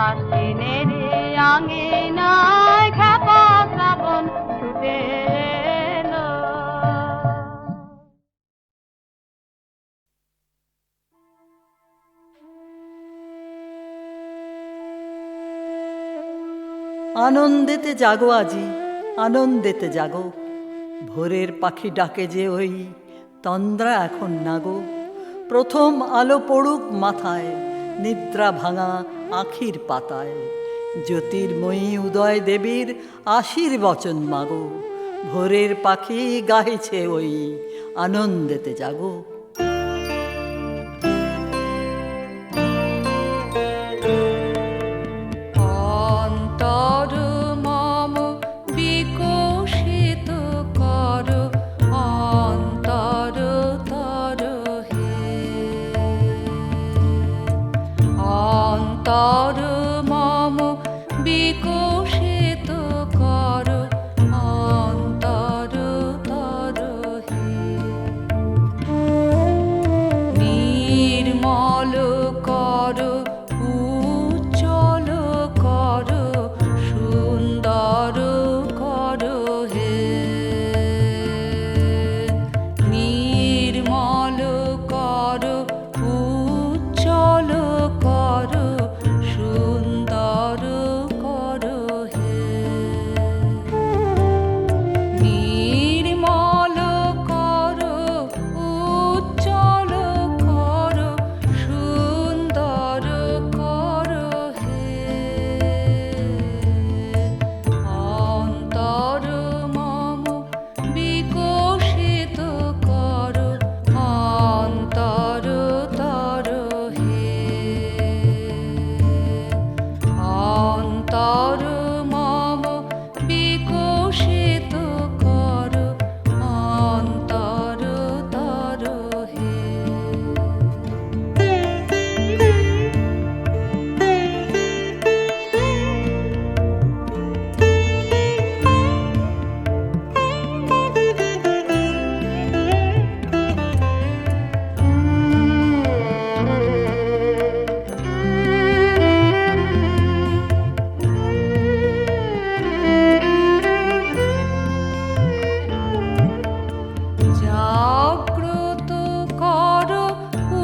আশ্বিনেরি আঙিনায়। খ্যাপা শ্রাবণ ছুটে এলো। আনন্দেতে জাগো আজি, আনন্দেতে জাগো। ভোরের পাখি ডাকে যে ওই তন্দ্রা এখন নাগো। প্রথম আলো পড়ুক মাথায়, নিদ্রা ভাঙা আখির পাতায়। জ্যোতির্ময়ী উদয় দেবীর আশীর্বচন মাগো। ভোরের পাখি গাইছে ওই আনন্দেতে জাগো। অন্তর মম বিকশিত কর অন্তর তর হে। অন্তর অন্তর মম বিকশিত কর অন্তর তর হে নির্মল কর উজ্জ্বল কর সুন্দর কর হে নির্মল কর উজ্জ্বল কর সুন্দর কর হে নির্মল কর উজ্জ্বল কর সুন্দর কর হে অন্তর মম বিকশিত কর অন্তর তর হে অন্তর মম বিকশিত কর অন্তর তর হে জাগ্রত কর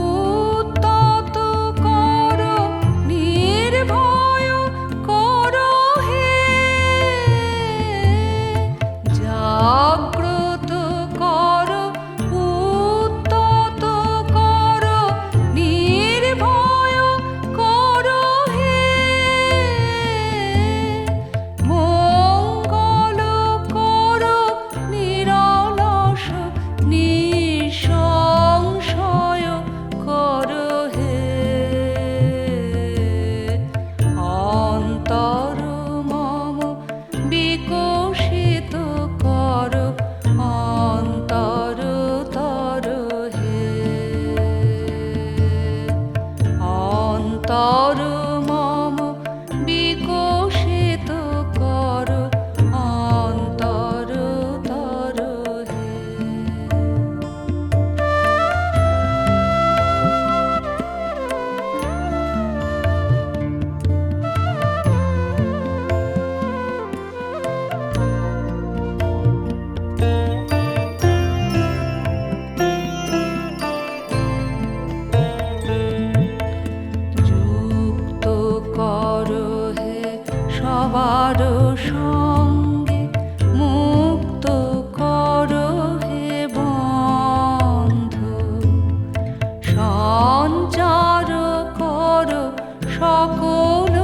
উত্তত কর নির্ভয় কর হে জাগ্রত কর উত্তত কর নির্ভয় কর হে মঙ্গল কর নিরলস নিঃসংশয় কর হে অন্তর মম বিকশিত কর অন্তর তর হে অন্তর মম বিকশিত কর অন্তর তর হে যুক্ত কর হে সবার সঙ্গে মুক্ত কর হে বন্ধু সঞ্চার কর সকল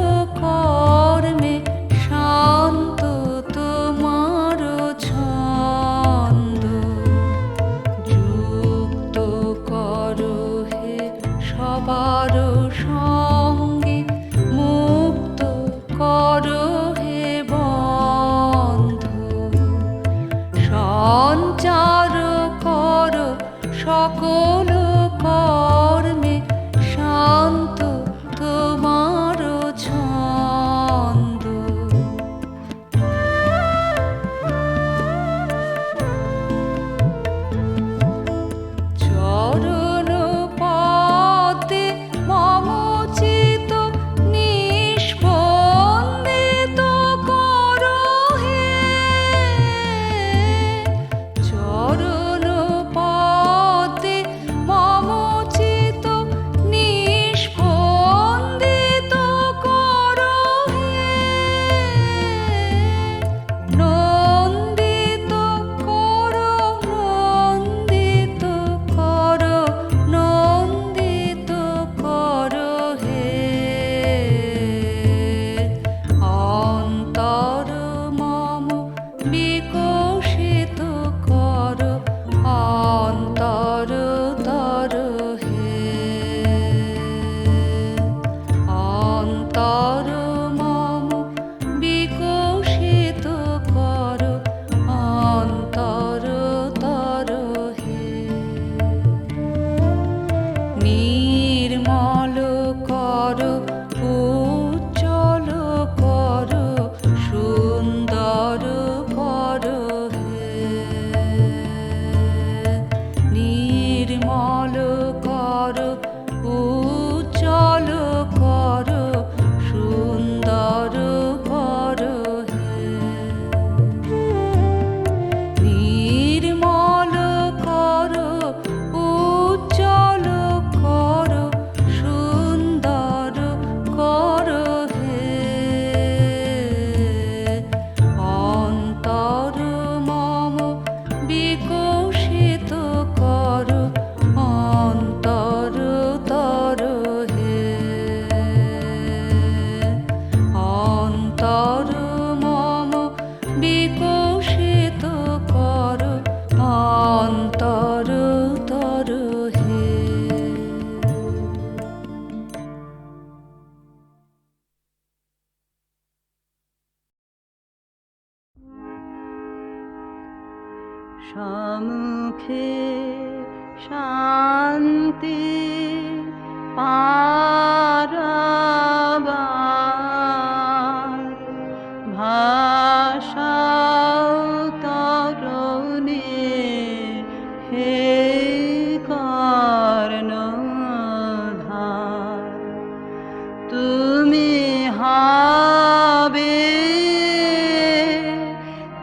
কর্মে শান্ত তোমার ছন্দ যুক্ত কর হে সবার সঙ্গে মুক্ত কর হে বন্ধু সঞ্চার কর সকল কর্মে শান্ত তোমার ছন্দ চরণ পদে সম্মুখে শান্তি পারাবার ভাষাও তরণে হে কর্ণধার তুমি হবে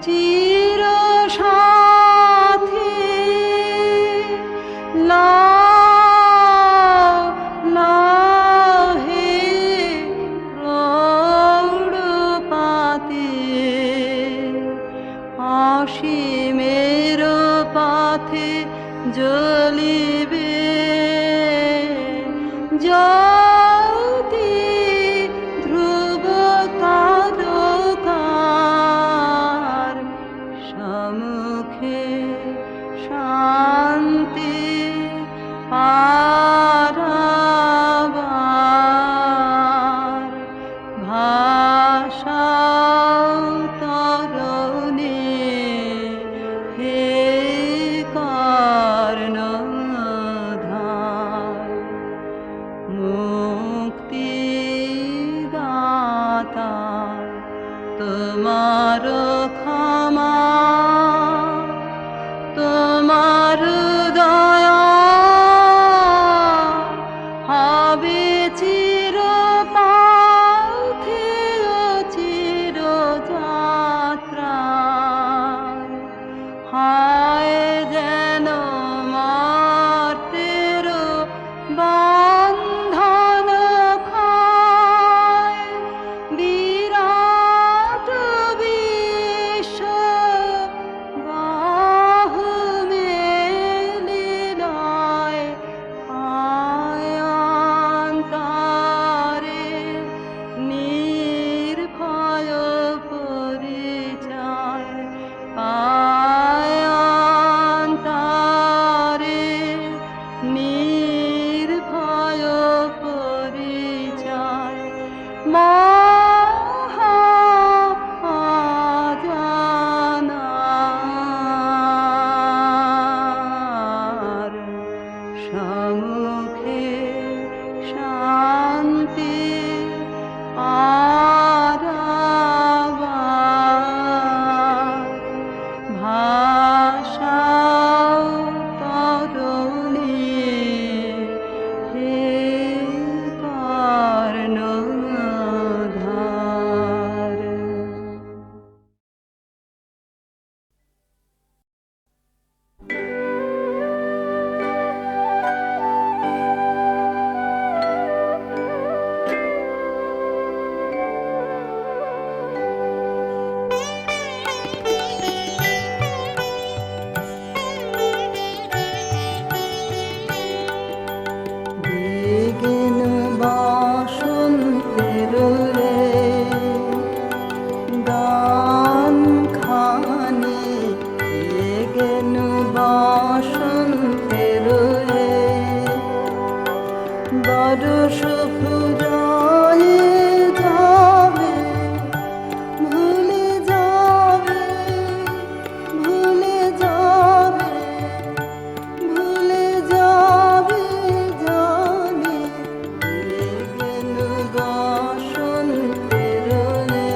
চির সাথী লাও লাও হে প্রৌঢ়পাতে অসীমের পথে জ্বলিবে জ্যোতি ধ্রুব তারকার সম্মুখে শান্তি পারাবার ভাষাও তরণে হে কর্ণধার মুক্তিদাতা তোমার ক্ষমা তোমার দয়া হবে চির পথে ও চির যাত্রায় হায় যেন মর্তের বন্ধন ক্ষয় বিরাট বিশ্ব বাহু মেলিলয় আয়ন্তরে নির্ভয় পরিচয় আয়ন্তরে নির্ভয় পরিচয় মহাজানার সম্মুখে শান্তি পারাবার ভাষাও তরণে হে কর্ণধার বিঘ্ন বসন্তের রে গান খানি বিঘ্ন বসন্তের রে বরষ ফুরায়ে যাবে ভুলে যাবে ভুলে যাবে ভুলে যাবে জানি বিঘ্ন বসন্তের রে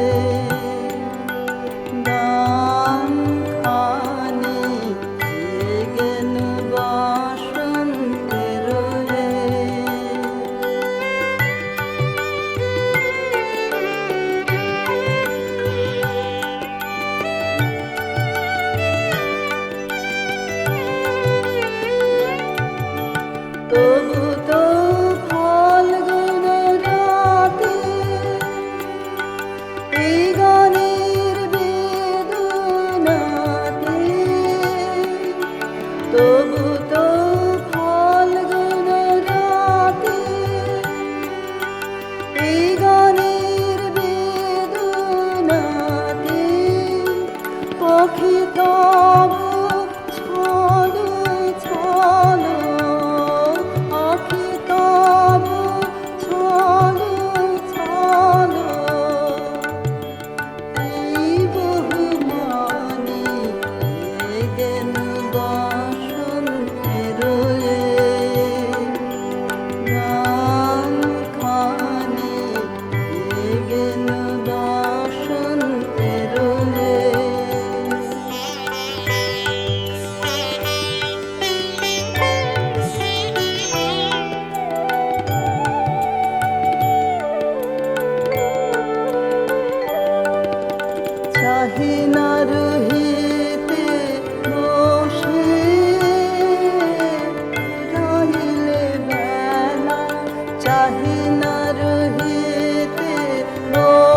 গান খানি বিঘ্ন বসন্তের রে গান খানি গেল বসন্তের লেশ। চাহি না রহিতে বসে রহিলে বেলা, চাহি না রহিতে বসে